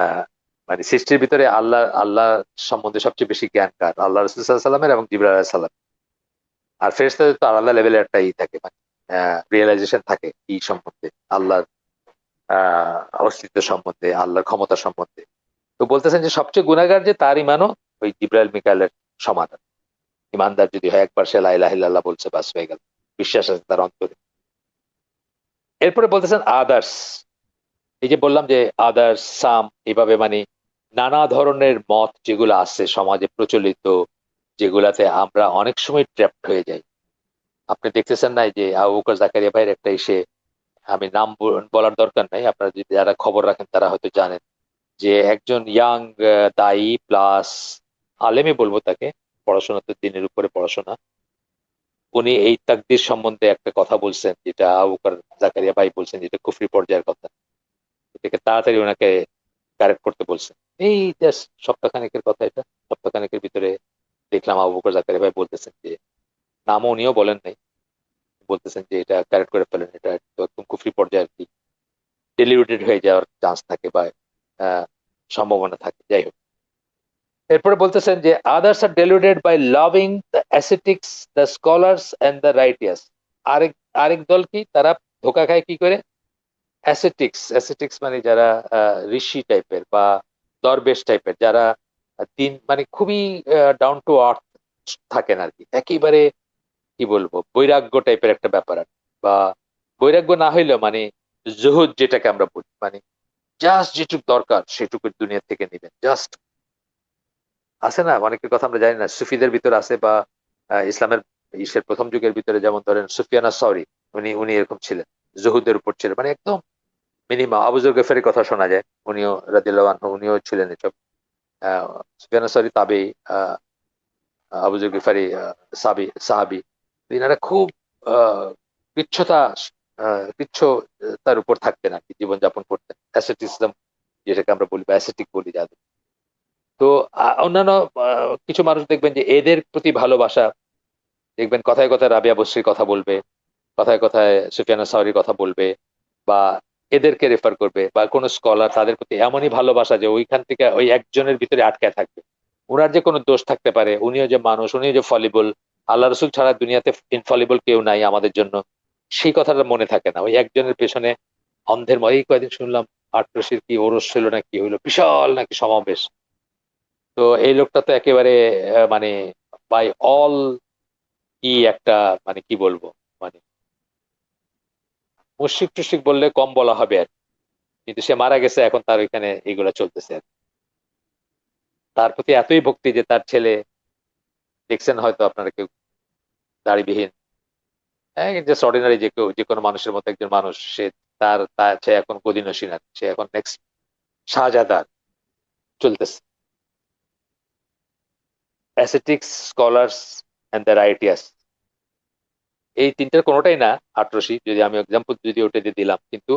আহ মানে সৃষ্টির ভিতরে আল্লাহ আল্লাহ সম্বন্ধে সবচেয়ে বেশি জ্ঞান কার? আল্লাহ রসুল সাল্লাল্লাহু আলাইহি সাল্লামের এবং জিবরাইল আলাইহিস সালাম। আর ফেরেশতাদের তো আলাদা লেভেলের একটা থাকে, মানে রিয়েলাইজেশন থাকে এই সম্বন্ধে, আল্লাহর অস্তিত্ব সম্বন্ধে, আল্লাহর ক্ষমতা সম্বন্ধে। তো বলতেছেন যে সবচেয়ে গুনাহগার যে, তার ইমানও ওই জিব্রাইল মিকাইলের সমাধান। ইমানদার যদি হয়, একবার সে লা ইলাহা ইল্লাল্লাহ বলছে, বাস হয়ে গেল, বিশ্বাস আছে তার অন্তরে। এরপরে বলতেছেন আদার্স। এই যে বললাম যে আদার্স, সাম, এইভাবে মানে নানা ধরনের মত যেগুলো আছে সমাজে প্রচলিত, যেগুলাতে আমরা অনেক সময় ট্র্যাপড হয়ে যাই। আপনি দেখতেছেন না, এই যে আবু বকর জাকারিয়া ভাইয়ের একটা এসে, আমি নাম বলার দরকার নাই, আপনারা যদি যারা খবর রাখেন তারা হয়তো জানেন, যে একজন ইয়াং দায়ী প্লাস আলেমই বলবো তাকে, পড়াশোনা তো দিনের উপরে পড়াশোনা, উনি এই তাকদীর সম্বন্ধে একটা কথা বলছেন, যেটা আবু বকর জাকারিয়া ভাই বলছেন যেটা কুফরি পর্যায়ের কথা। এটাকে তাড়াতাড়ি ওনাকে কারেক্ট করতে বলছেন। এই জাস্ট সপ্তাহখানেকের কথা এটা, সপ্তাহখানেকের ভিতরে দেখলাম আবু বকর জাকারিয়া ভাই বলতেছেন যে, নামও উনিও বলেন নাই, বলতেছেন যে এটা কারেক্ট করে ফেলেন, এটা তো একদম কুফরি পর্যায়ে আর কি, ডেলিউটেড হয়ে যাওয়ার চান্স থাকে বা আহ, সম্ভাবনা থাকে, যাই হোক। এরপরে বলতেছেন যে others are deluded by loving the ascetics, the scholars and the righteous. আরেক আরেক দল কি, তারা ধোকা খায় কি করে? অ্যাসেটিক্স, অ্যাসেটিক্স মানে যারা ঋষি টাইপের বা দরবেশ টাইপের, যারা দিন মানে খুবই ডাউন টু আর্থ থাকেন আর কি, একেবারে কি বলবো, বৈরাগ্য টাইপের একটা ব্যাপার আর কি। বা বৈরাগ্য না হইলেও মানে জুহুদ যেটাকে আমরা বলি, মানে জাস্ট যেটুকু দরকার সেটুকু দুনিয়া থেকে নিবেন, জাস্ট। আছে না অনেকের কথা আমরা জানি না, সুফিদের ভিতর আছে, বা ইসলামের ইসের প্রথম যুগের ভিতরে যেমন ধরেন সুফিয়ানা সরি, উনি উনি এরকম ছিলেন, জুহুদের উপর ছিলেন, মানে একদম মিনিমাম। আবু যর গেফারির কথা শোনা যায়, উনিও রাদিয়াল্লাহু আনহু, উনিও ছিলেন এসব। সুফিয়ান সরি তাবেঈ, আহ, আবু যর গেফারি সাহাবী। এনারা খুব আহ, কৃচ্ছতা কিচ্ছু তার উপর থাকতেন আর কি, জীবনযাপন করতেন অ্যাসেটিসিজম যেটাকে আমরা বলি বা অ্যাসেটিক বলি যাদের। তো অন্যান্য কিছু মানুষ দেখবেন যে এদের প্রতি ভালোবাসা, দেখবেন কথায় কথায় রাবিয়া বসরির কথা বলবে, কথায় কথায় সুফিয়ানা সাওরির কথা বলবে, বা এদেরকে রেফার করবে, বা কোনো স্কলার তাদের প্রতি এমনই ভালোবাসা যে ওইখান থেকে ওই একজনের ভিতরে আটকায় থাকবে। ওনার যে কোনো দোষ থাকতে পারে, উনিও যে মানুষ, উনিও যে ফলিবল, আল্লাহ রসুল ছাড়া দুনিয়াতে ইনফলিবল কেউ নাই আমাদের জন্য, সেই কথাটা মনে থাকে না। ওই একজনের পেছনে অন্ধের মতো। এই কয়দিন শুনলাম আটরশির কি ওরস ছিল না কি হইলো, বিশাল নাকি সমাবেশ। তো এই লোকটা তো একেবারে মানে বাই অল কি একটা, মানে কি বলবো, মানে মুশরিক টুশরিক বললে কম বলা হবে আর কি। কিন্তু সে মারা গেছে, এখন তার ওইখানে এগুলা চলতেছে আর কি। তার প্রতি এতই ভক্তি যে তার ছেলে, দেখছেন হয়তো আপনারা কেউ, দাড়িবিহীন, জাস্ট অর্ডিনারি যে কেউ, যে কোনো মানুষের মতো একজন মানুষ, সে সে এখন গদি নসীনার, সে এখন নেক্সট শাহজাদার চলতেছে। অ্যাসেটিক্স, স্কলার্স এন্ড দ্য রাইটিয়াস, এই তিনটার কোনোটাই না আটরশি, যদি আমি এক্সাম্পল যদি ওটা দিয়ে দিলাম, কিন্তু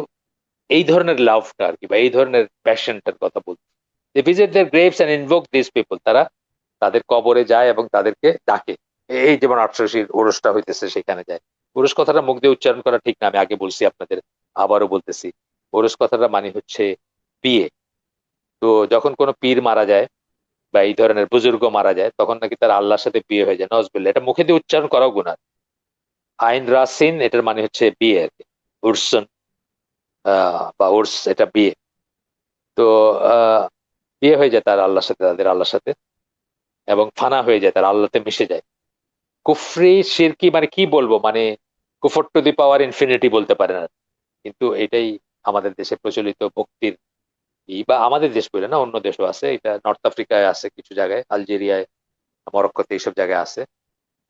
এই ধরনের লাভটা আর কি, বা এই ধরনের প্যাশনটার কথা বলছি। They visit their graves and invoke this people, তারা তাদের কবরে যায় এবং তাদেরকে ডাকে। এই যেমন আটশোশির ওরসটা হইতেছে, সেখানে যায়। ওরস কথাটা মুখ দিয়ে উচ্চারণ করা ঠিক না, আমি আগে বলছি আপনাদের, আবারও বলতেছি। ওরস কথাটা মানে হচ্ছে বিয়ে। তো যখন কোনো পীর মারা যায় বা এই ধরনের বুজুর্গ মারা যায়, তখন নাকি তার আল্লাহর সাথে বিয়ে হয়ে যায়, নজবিল্লাহ। এটা মুখে দিয়ে উচ্চারণ করাও গুনাহ। আইন রাসিন এটার মানে হচ্ছে বিয়ে আর কি, উরসন বা উর্স, এটা বিয়ে। তো আহ বিয়ে হয়ে যায় তার আল্লাহর সাথে, তাদের আল্লাহর সাথে, এবং ফানা হয়ে যায়, তার আল্লাহতে মিশে যায়। কুফরি শিরকি মানে কি বলবো, মানে কুফর টু দি পাওয়ার ইনফিনিটি বলতে পারে না। কিন্তু এটাই আমাদের দেশে প্রচলিত ভক্তির বা আমাদের দেশ বলে না, অন্য দেশও আছে এটা। নর্থ আফ্রিকায় আছে কিছু জায়গায়, আলজেরিয়ায়, মরক্কোতে এইসব জায়গায় আছে,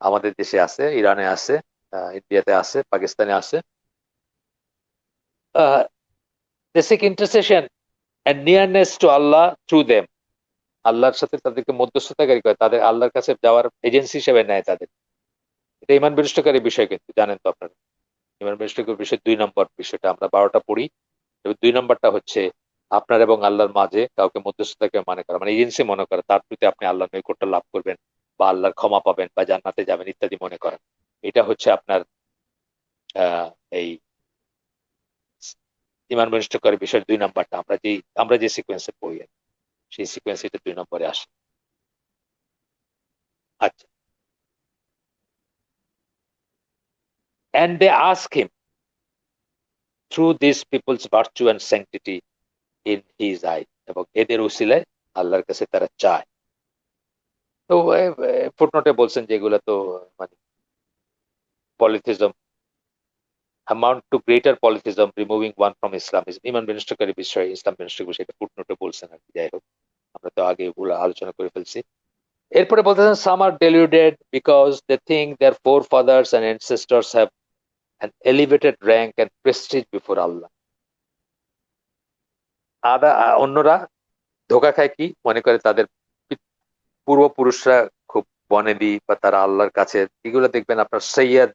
আমাদের দেশে আছে, ইরানে আছে, ইন্ডিয়াতে আছে, পাকিস্তানে আছে। Basic intercession and nearness to Allah through them, আল্লাহর সাথে তাদেরকে মধ্যস্থতাকারী করে, তাদের আল্লাহর কাছে যাওয়ার এজেন্সি হিসেবে নেয় তাদের। এটা ইমান বিনষ্টকারী বিষয়, কিন্তু জানেন তো আপনারা। ইমান বিনষ্টকারী বিষয় 2 নম্বর বিষয়টা আমরা 12টা পড়ি, এবং 2 নম্বরটা হচ্ছে আপনার এবং আল্লাহর মাঝে কাউকে মধ্যস্থতাকে মনে করা, মানে এজেন্সি মনে করা, তার প্রতি আপনি আল্লাহর নৈকট্য লাভ করবেন বা আল্লাহর ক্ষমা পাবেন বা জান্নাতে যাবেন ইত্যাদি মনে করেন। এটা হচ্ছে আপনার এই ইমান বিনষ্টকারী বিষয়ের 2 নম্বরটা, আমরা যে সিকোয়েন্সে পড়ি আর কি, সেই সিকোয়েন্স এটা 2 নম্বরে আসে। আচ্ছা, and they ask him through these people's virtue and sanctity in his eye, এবং এদের উসিলায় আল্লাহর কাছে তারা চায়। তো ফুটনোটে বলছেন যে এগুলো তো মানে পলিথিজম, amount to greater polytheism, removing one from Islam is ইমান বিনষ্টকারী বিষয়, ইসলাম বিনষ্টকারী বিষয়, এটা ফুটনোটে বলছেন আর কি। যাই হোক, আমরা তো আগে এগুলো আলোচনা করে ফেলছি। এরপরে বলতেছেন some are deluded because they think their forefathers and ancestors have an elevated rank and prestige before Allah. অন্যরা ধোকা খায়, কি মনে করে তাদের পূর্বপুরুষরা খুব বনেদি বা তারা আল্লাহর কাছে। এগুলো দেখবেন আপনার সৈয়দ,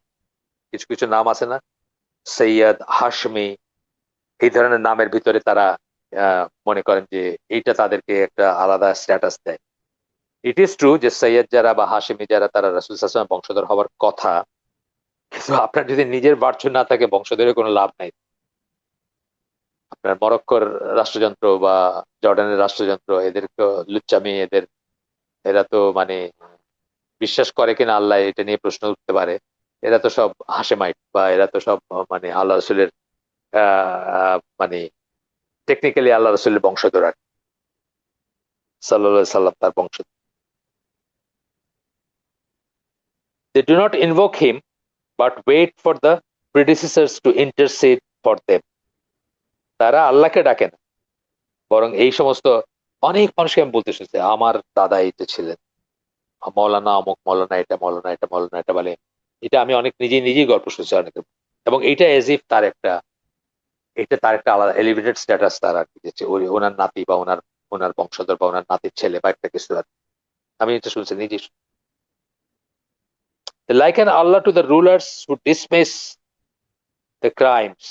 কিছু কিছু নাম আছে না, সৈয়দ, হাশমি, এই ধরনের নামের ভিতরে তারা মনে করেন যে এইটা তাদেরকে একটা আলাদা স্ট্যাটাস দেয়। ইট ইজ ট্রু যে সৈয়দ যারা বা হাশমি যারা, তারা রাসূল সাল্লাল্লাহু আলাইহি ওয়াসাল্লামের বংশধর হওয়ার কথা, কিন্তু আপনার যদি নিজের বার্ধক্য না থাকে, বংশধরের কোনো লাভ নাই। আপনার মরক্কোর রাষ্ট্রযন্ত্র বা জর্ডানের রাষ্ট্রযন্ত্র, এদেরকে লুচ্চামি, এরা তো মানে বিশ্বাস করে কিনা আল্লাহ, এটা নিয়ে প্রশ্ন উঠতে পারে। এরা তো সব হাশেমাইট, বা এরা তো সব মানে আল্লাহ রসুলের মানে টেকনিক্যালি আল্লাহ রসুলের বংশধর আর কি। সাল্লাল্লাহু সাল্লাম তার বংশধর। They do not invoke him but wait for the predecessors to intercede for them. তারা আল্লাহকে ডাকে না, বরং এই সমস্ত অনেক মানুষকে আমি বলতে শুনছি, আমার দাদা এইটা ছিলেন, মৌলানা অমুক, মৌলানা এটা, মৌলানা এটা, মৌলানা এটা বলে। এটা আমি অনেক নিজেই নিজেই গল্প শুনছি অনেকে। এবং এটা এজ ইফ তার একটা, এটা তার একটা আলাদা এলিভেটেড স্ট্যাটাস তার আর কি, যে ওনার নাতি বা ওনার ওনার বংশধর বা ওনার নাতির ছেলে বা একটা কিছু আর কি। আমি এটা শুনছি নিজেই। They liken Allah to the rulers who dismiss the crimes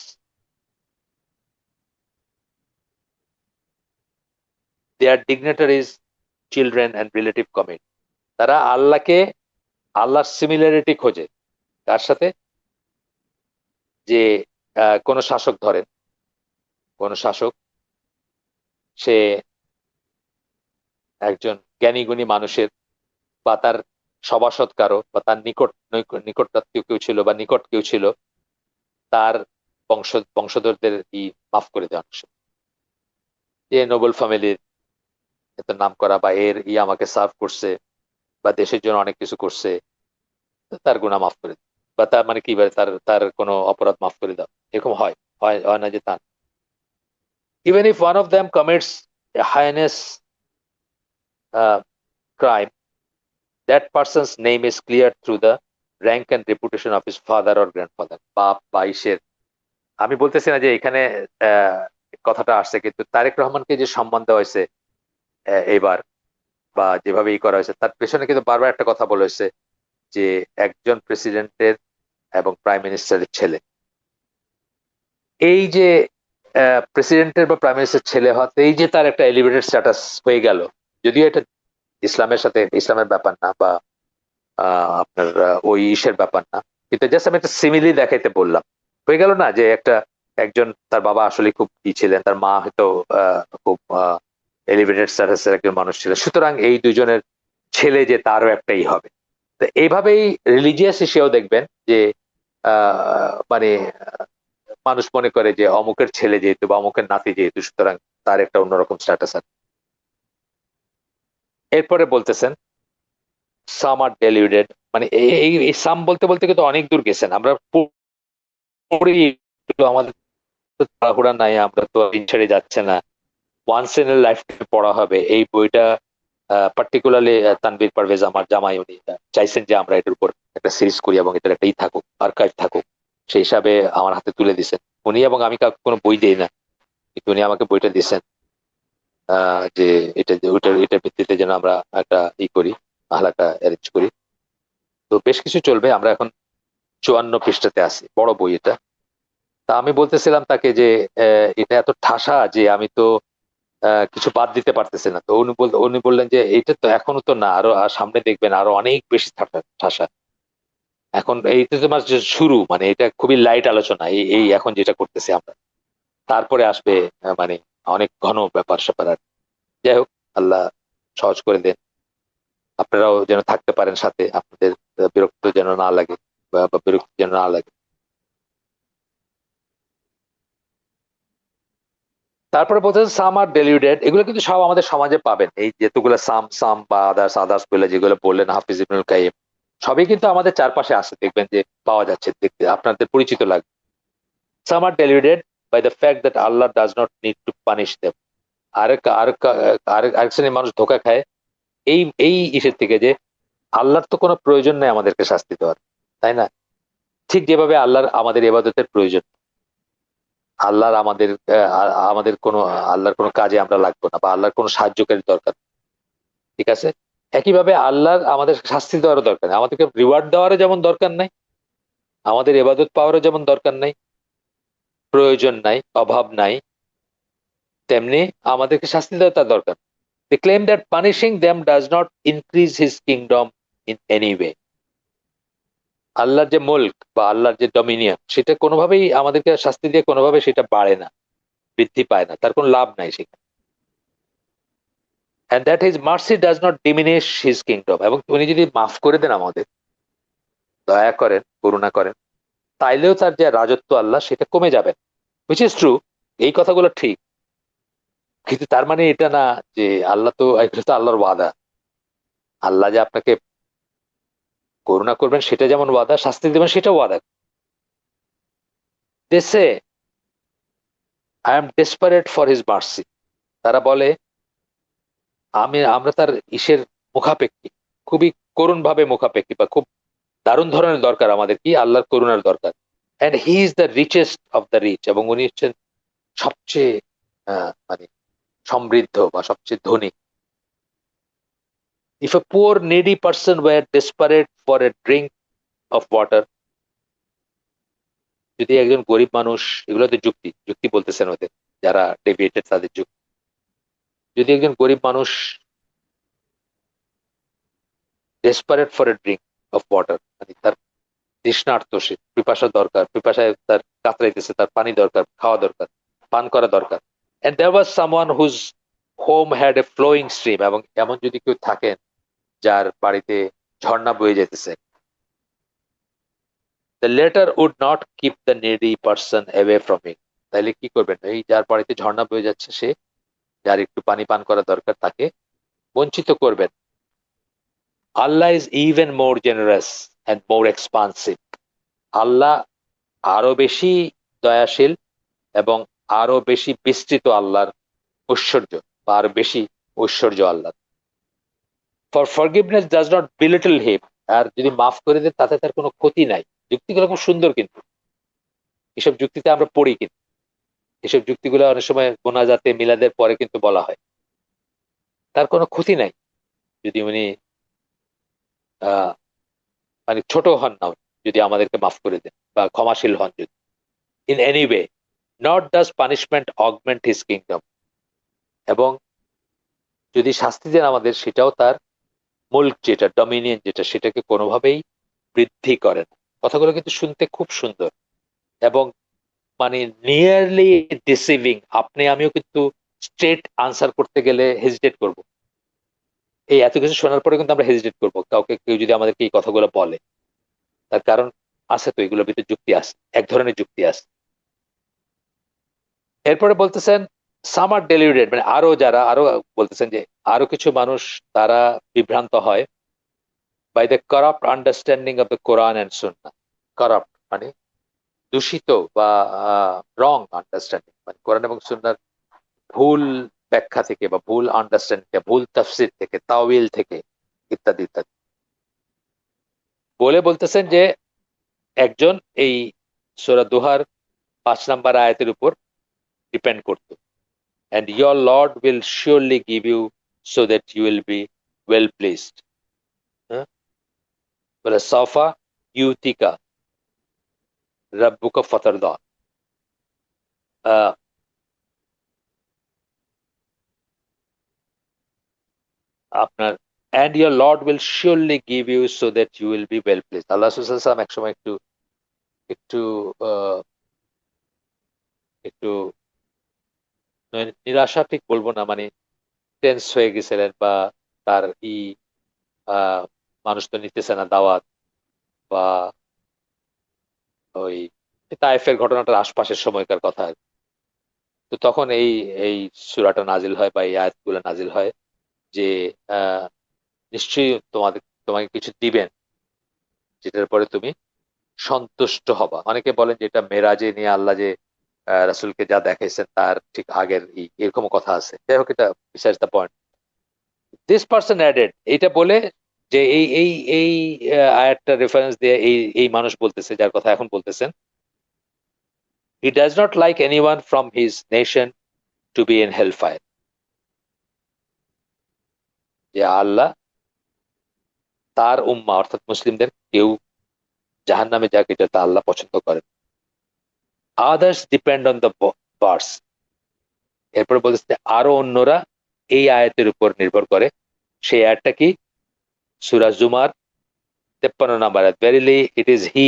their dignitaries, children and relative commit. তারা আল্লাহর সিমিলারিটি খোঁজে তার সাথে, যে কোন শাসক ধরেন, কোন শাসক সে একজন জ্ঞানী গুণী মানুষের বা তার সভাসদ কারো বা তার নিকটাত্মীয় কেউ ছিল বা নিকট কেউ ছিল, তার বংশধরদের মাফ করে দেওয়া, যে নোবেল ফ্যামিলির এত নাম করা বা এর আমাকে সার্ভ করছে বা দেশের জন্য অনেক কিছু করছে, তার গুনাহ মাফ করে দাও, বা তার মানে কি বলে, তার তার কোনো অপরাধ মাফ করে দাও, এরকম হয় হয় হয় না যে তা। Even if one of them commits A highness crime, that person's name is cleared through the rank and reputation of his father or grandfather. বাপ বা ইসের, আমি বলতেছি না যে এখানে কথাটা আসছে, কিন্তু তারেক রহমানকে যে সম্মান দেওয়া হয়েছে এবার, বা যেভাবে করা হয়েছে, তার পেছনে কিন্তু বারবার একটা কথা বলা হয়েছে যে একজন প্রেসিডেন্টের এবং প্রাইম মিনিস্টারের ছেলে। এই যে প্রেসিডেন্টের বা প্রাইম মিনিস্টার ছেলে হতেই যে তার একটা এলিভেটেড স্ট্যাটাস হয়ে গেল, যদিও এটা ইসলামের সাথে, ইসলামের ব্যাপার না বা আপনার ওই ইসের ব্যাপার না, কিন্তু জাস্ট আমি একটা সিমিলি দেখাইতে বললাম, হয়ে গেল না যে একজন তার বাবা আসলে খুব ছিলেন, তার মা হয়তো খুব এলিভেটেড স্ট্যাটাসের একজন মানুষ ছিলেন, সুতরাং এই দুজনের ছেলে যে তারও একটাই হবে। তো এইভাবেই রিলিজিয়াস হিসেবেও দেখবেন যে মানে মানুষ মনে করে যে অমুকের ছেলে যেহেতু বা অমুকের নাতি যেহেতু, সুতরাং তার একটা অন্যরকম স্ট্যাটাস আছে। এরপরে বলতেছেন সাম আর ডেলিউডেড, মানে এই সাম বলতে বলতে কিন্তু অনেক দূর গেছেন, আমরা পড়ি, আমাদের তো তাড়াহুড়া নাই, আমরা তো ছেড়ে যাচ্ছে না, ওয়ান্স ইন এ লাইফ পড়া হবে এই বইটা। পার্টিকুলারলি তানভীর পারভেজ আমার জামাই, উনি চাইছেন যে আমরা এটার উপর একটা সিরিজ করি এবং এটার একটা থাকুক, আর্কাইভ থাকুক, সেই হিসাবে আমার হাতে তুলে দিছেন উনি, এবং আমি কাউকে কোনো বই দিই না, কিন্তু উনি আমাকে বইটা দিচ্ছেন যে এটার ভিত্তিতে যেন আমরা একটা করি, আহলাকা অ্যারেঞ্জ করি। তো বেশ কিছু চলবে, আমরা এখন 54 পৃষ্ঠাতে আছি, বড় বই এটা। তা আমি বলতেছিলাম তাকে যে এটা এত ঠাসা যে আমি তো কিছু বাদ দিতে পারতেছি না। তো উনি বললেন যে এটা তো এখনো তো না, আরো সামনে দেখবেন আরো অনেক বেশি ঠাসা। এখন এইটা তো মাত্র শুরু, মানে এটা খুবই লাইট আলোচনা, এই এখন যেটা করতেছি আমরা, তারপরে আসবে মানে অনেক ঘন ব্যাপার স্যাপার। আর যাই হোক, আল্লাহ সহজ করে দেন, আপনারাও যেন থাকতে পারেন সাথে, আপনাদের বিরক্ত যেন না লাগে বা বিরক্তি যেন না লাগে। তারপরে বলতেছে সাম আর ডেলিউডেড, এগুলো কিন্তু সব আমাদের সমাজে পাবেন, এই যেগুলো সাম সাম বা আদার্স আদার্স বলে যেগুলো বললেন হাফিজ ইবনুল কাইয়িম, সবই কিন্তু আমাদের চারপাশে আছে, দেখবেন যে পাওয়া যাচ্ছে, দেখতে আপনাদের পরিচিত লাগবে। Some are deluded by the fact that Allah does not need to punish them. আরেক আরেক আরেক শ্রেণীর মানুষ ধোকা খায় এই এই ইসের থেকে, যে আল্লাহর তো কোনো প্রয়োজন নেই আমাদেরকে শাস্তি দেওয়ার, তাই না? ঠিক যেভাবে আল্লাহর আমাদের ইবাদতের প্রয়োজন, আল্লাহর আমাদের কোনো আল্লাহর কোনো কাজে আমরা লাগবো না, বা আল্লাহর কোনো সাহায্যকারী দরকার, ঠিক আছে? একইভাবে আল্লাহর আমাদের শাস্তি দেওয়ারও দরকার নেই, আমাদেরকে রিওয়ার্ড দেওয়ারও যেমন দরকার নাই, আমাদের ইবাদত পাওয়ারও যেমন দরকার নাই, প্রয়োজন নাই, অভাব নাই, তেমনি আমাদেরকে শাস্তি দেওয়া তার দরকার। They claim that punishing them does not increase his kingdom in any way. আল্লাহর যে মুলক বা আল্লাহর যে ডমিনিয়ন, সেটা কোনোভাবেই আমাদেরকে শাস্তি দিয়ে কোনোভাবে সেটা বাড়ে না, বৃদ্ধি পায় না, তার কোনো লাভ নাই সেখানে। And that his mercy does not diminish his kingdom, এবং উনি যদি মাফ করে দেন, আমাদের দয়া করেন, করুণা করেন, তাইলেও তার যে রাজত্ব আল্লাহ সেটা কমে যাবে, which is true, এই কথাগুলো ঠিক। কিন্তু তার মানে এটা না যে আল্লাহ তো, এগুলো তো আল্লাহর ওয়াদা, আল্লাহ যে আপনাকে করুণা করবেন সেটা যেমন ওয়াদা, শাস্তি দেবেন সেটা ওয়াদা। They say, I am desperate for his mercy. তারা বলে আমরা তার ইসের মুখাপেক্ষী, খুবই করুণ ভাবে মুখাপেক্ষী, বা খুব দারুণ ধরনের দরকার আমাদের, কি আল্লাহর করুণার দরকার। And he is the richest of the rich, এবং উনি হচ্ছেন সবচেয়ে মানে সমৃদ্ধ বা সবচেয়ে ধনী। If a poor needy person were desperate for a drink of water, যদি একজন গরিব মানুষ, এগুলো তো যুক্তি যুক্তি বলতেছেন ওদের যারা ডেভিয়েটেড, তাদের যুক্তি। যদি একজন গরিব মানুষ desperate for a drink of water, মানে তার তৃষ্ণার্ত, সে পিপাসা দরকার, পিপাসায় তার কাতরাইতেছে, তার পানি দরকার, খাওয়া দরকার, পান করা দরকার, and there was someone whose home had a flowing stream, এবং এমন যদি কেউ থাকেন যার বাড়িতে ঝর্ণা বয়ে যেতেছে, the latter would not keep the needy person away from it, তাহলে কি করবেন? এই যার বাড়িতে ঝর্ণা বয়ে যাচ্ছে, সে যার একটু পানি পান করা দরকার তাকে বঞ্চিত করবেন। Allah is even more generous and more expansive, Allah আরো বেশি দয়াশীল এবং আরো বেশি বিস্তৃত আল্লাহর ঐশ্বর্য, বা আরো বেশি ঐশ্বর্য আল্লাহ। ফর ফরগিভনেস ডাজ নট বিলিটল হিম, আর যদি মাফ করে দেয় তাতে তার কোনো ক্ষতি নাই। যুক্তিগুলো খুব সুন্দর, কিন্তু এসব যুক্তিতে আমরা পড়ি, কিন্তু এসব যুক্তিগুলো অনেক সময় মোনাজাতে মিলাদের পরে কিন্তু বলা হয়, তার কোনো ক্ষতি নাই যদি উনি আহ মানে ছোট হন না, যদি আমাদেরকে মাফ করে দেন বা ক্ষমাশীল হন যদি। In any way not does punishment augment his kingdom, এবং যদি শাস্তি দেন আমাদের, সেটাও তার মুল্ক যেটা, ডমিনিয়ন যেটা, সেটাকে কোনোভাবেই বৃদ্ধি করে না। কথাগুলো কিন্তু শুনতে খুব সুন্দর এবং মানে নিয়ারলি ডিসিভিং। আপনি আমিও কিন্তু স্ট্রেট আনসার করতে গেলে হেজিটেট করব, এই এত কিছু শোনার পরে কিন্তু আমরা হেজিটেট করবো, কাউকে কেউ যদি আমাদেরকে এই কথাগুলো বলে। তার কারণ আছে তো, এগুলোর ভিতরে যুক্তি আছে, এক ধরনের যুক্তি আছে। এরপরে বলতেছেন সামার ডেলিউডেড, মানে আরো যারা, আরো বলতেছেন যে আরো কিছু মানুষ তারা বিভ্রান্ত হয় by the corrupt understanding of the Quran and Sunnah. Corrupt মানে দূষিত বা রং আন্ডারস্ট্যান্ডিং, মানে কোরআন এবং সুন্নাহর ভুল ব্যাখ্যা থেকে বা ভুল আন্ডারস্ট্যান্ডিং থেকে, ভুল তাফসির থেকে, তাওয়িল থেকে, ইত্যাদি ইত্যাদি বলে বলতেছেন যে একজন এই সূরা দোহার 5 নম্বর আয়াতের উপর ডিপেন্ড করতো, and your Lord will surely give you so that you will be well pleased. হ্যাঁ? বলে সাফা ইউতিকা রাব্বুকা ফাতারদা। আপনার and your Lord will surely give you so that you will be well pleased। আল্লাহ রাসূল সাল্লাল্লাহু আলাইহি ওয়াসাল্লাম একসময় একটু একটু আহ, একটু নিরাশা ঠিক বলবো না, মানে টেন্স হয়ে গেছিলেন, বা তার আহ মানুষ তো নিতেছে না দাওয়াত, বা ওই তায়েফের ঘটনাটার আশপাশের সময়কার কথা আর কি। তো তখন এই এই সূরাটা নাজিল হয় বা এই আয়াতগুলো নাজিল হয় যে আহ নিশ্চয়ই তোমাকে কিছু দিবেন যেটার পরে তুমি সন্তুষ্ট হবা। অনেকে বলেন যে এটা মেরাজে নিয়ে আল্লাহ যে রাসূলকে যা দেখাইছেন তার ঠিক আগের এরকম কথা আছে। যাই হোক, এটা besides the point. This person added, এইটা বলে যে এই আয়াতটা রেফারেন্স দিয়ে এই মানুষ বলতেছে, যার কথা এখন বলতেছেন, he does not like anyone from his nation to be in hellfire, যে আল্লাহ তার উম্মাহ অর্থাৎ মুসলিমদের কেউ জাহান্নামে যাক, এটা তা আল্লাহ পছন্দ করেন। Others depend on the verse, এরপরে বলতেছে আরো অন্যরা এই আয়াতের উপর নির্ভর করে। সেই আয়াতটা কি? সূরা জুমার 53 নম্বর আয়াত, verily it is he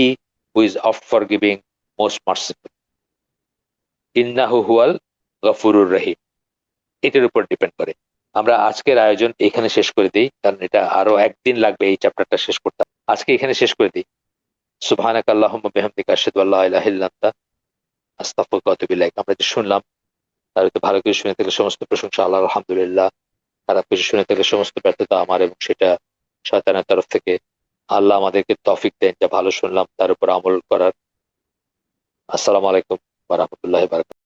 who is of forgiving most merciful ইন্নাহু হুয়াল গফুরুর রহিম, এটার উপর ডিপেন্ড করে। আমরা আজকের আয়োজন এখানে শেষ করে দিই, কারণ এটা আরো একদিন লাগবে এই চ্যাপ্টারটা শেষ করতে। আজকে এখানে শেষ করে দিই। সুবহানাকা আল্লাহুম্মা বিহামদিকা আশহাদু আল্লা ইলাহা ইল্লা আনতা আস্তাগফিরুকা ওয়া আতুবু ইলাইক। আমরা যে শুনলাম তার হয়তো ভালো কিছু শুনে থাকলে সমস্ত প্রশংসা আল্লাহর, আলহামদুলিল্লাহ। খারাপ কিছু শুনে থাকলে সমস্ত ব্যর্থতা আমার, এবং সেটা শয়তানের তরফ থেকে। আল্লাহ আমাদেরকে তৌফিক দেন যা ভালো শুনলাম তার উপর আমল করার। আসসালামু আলাইকুম ওয়া রাহমাতুল্লাহি ওয়া বারাকাতুহু।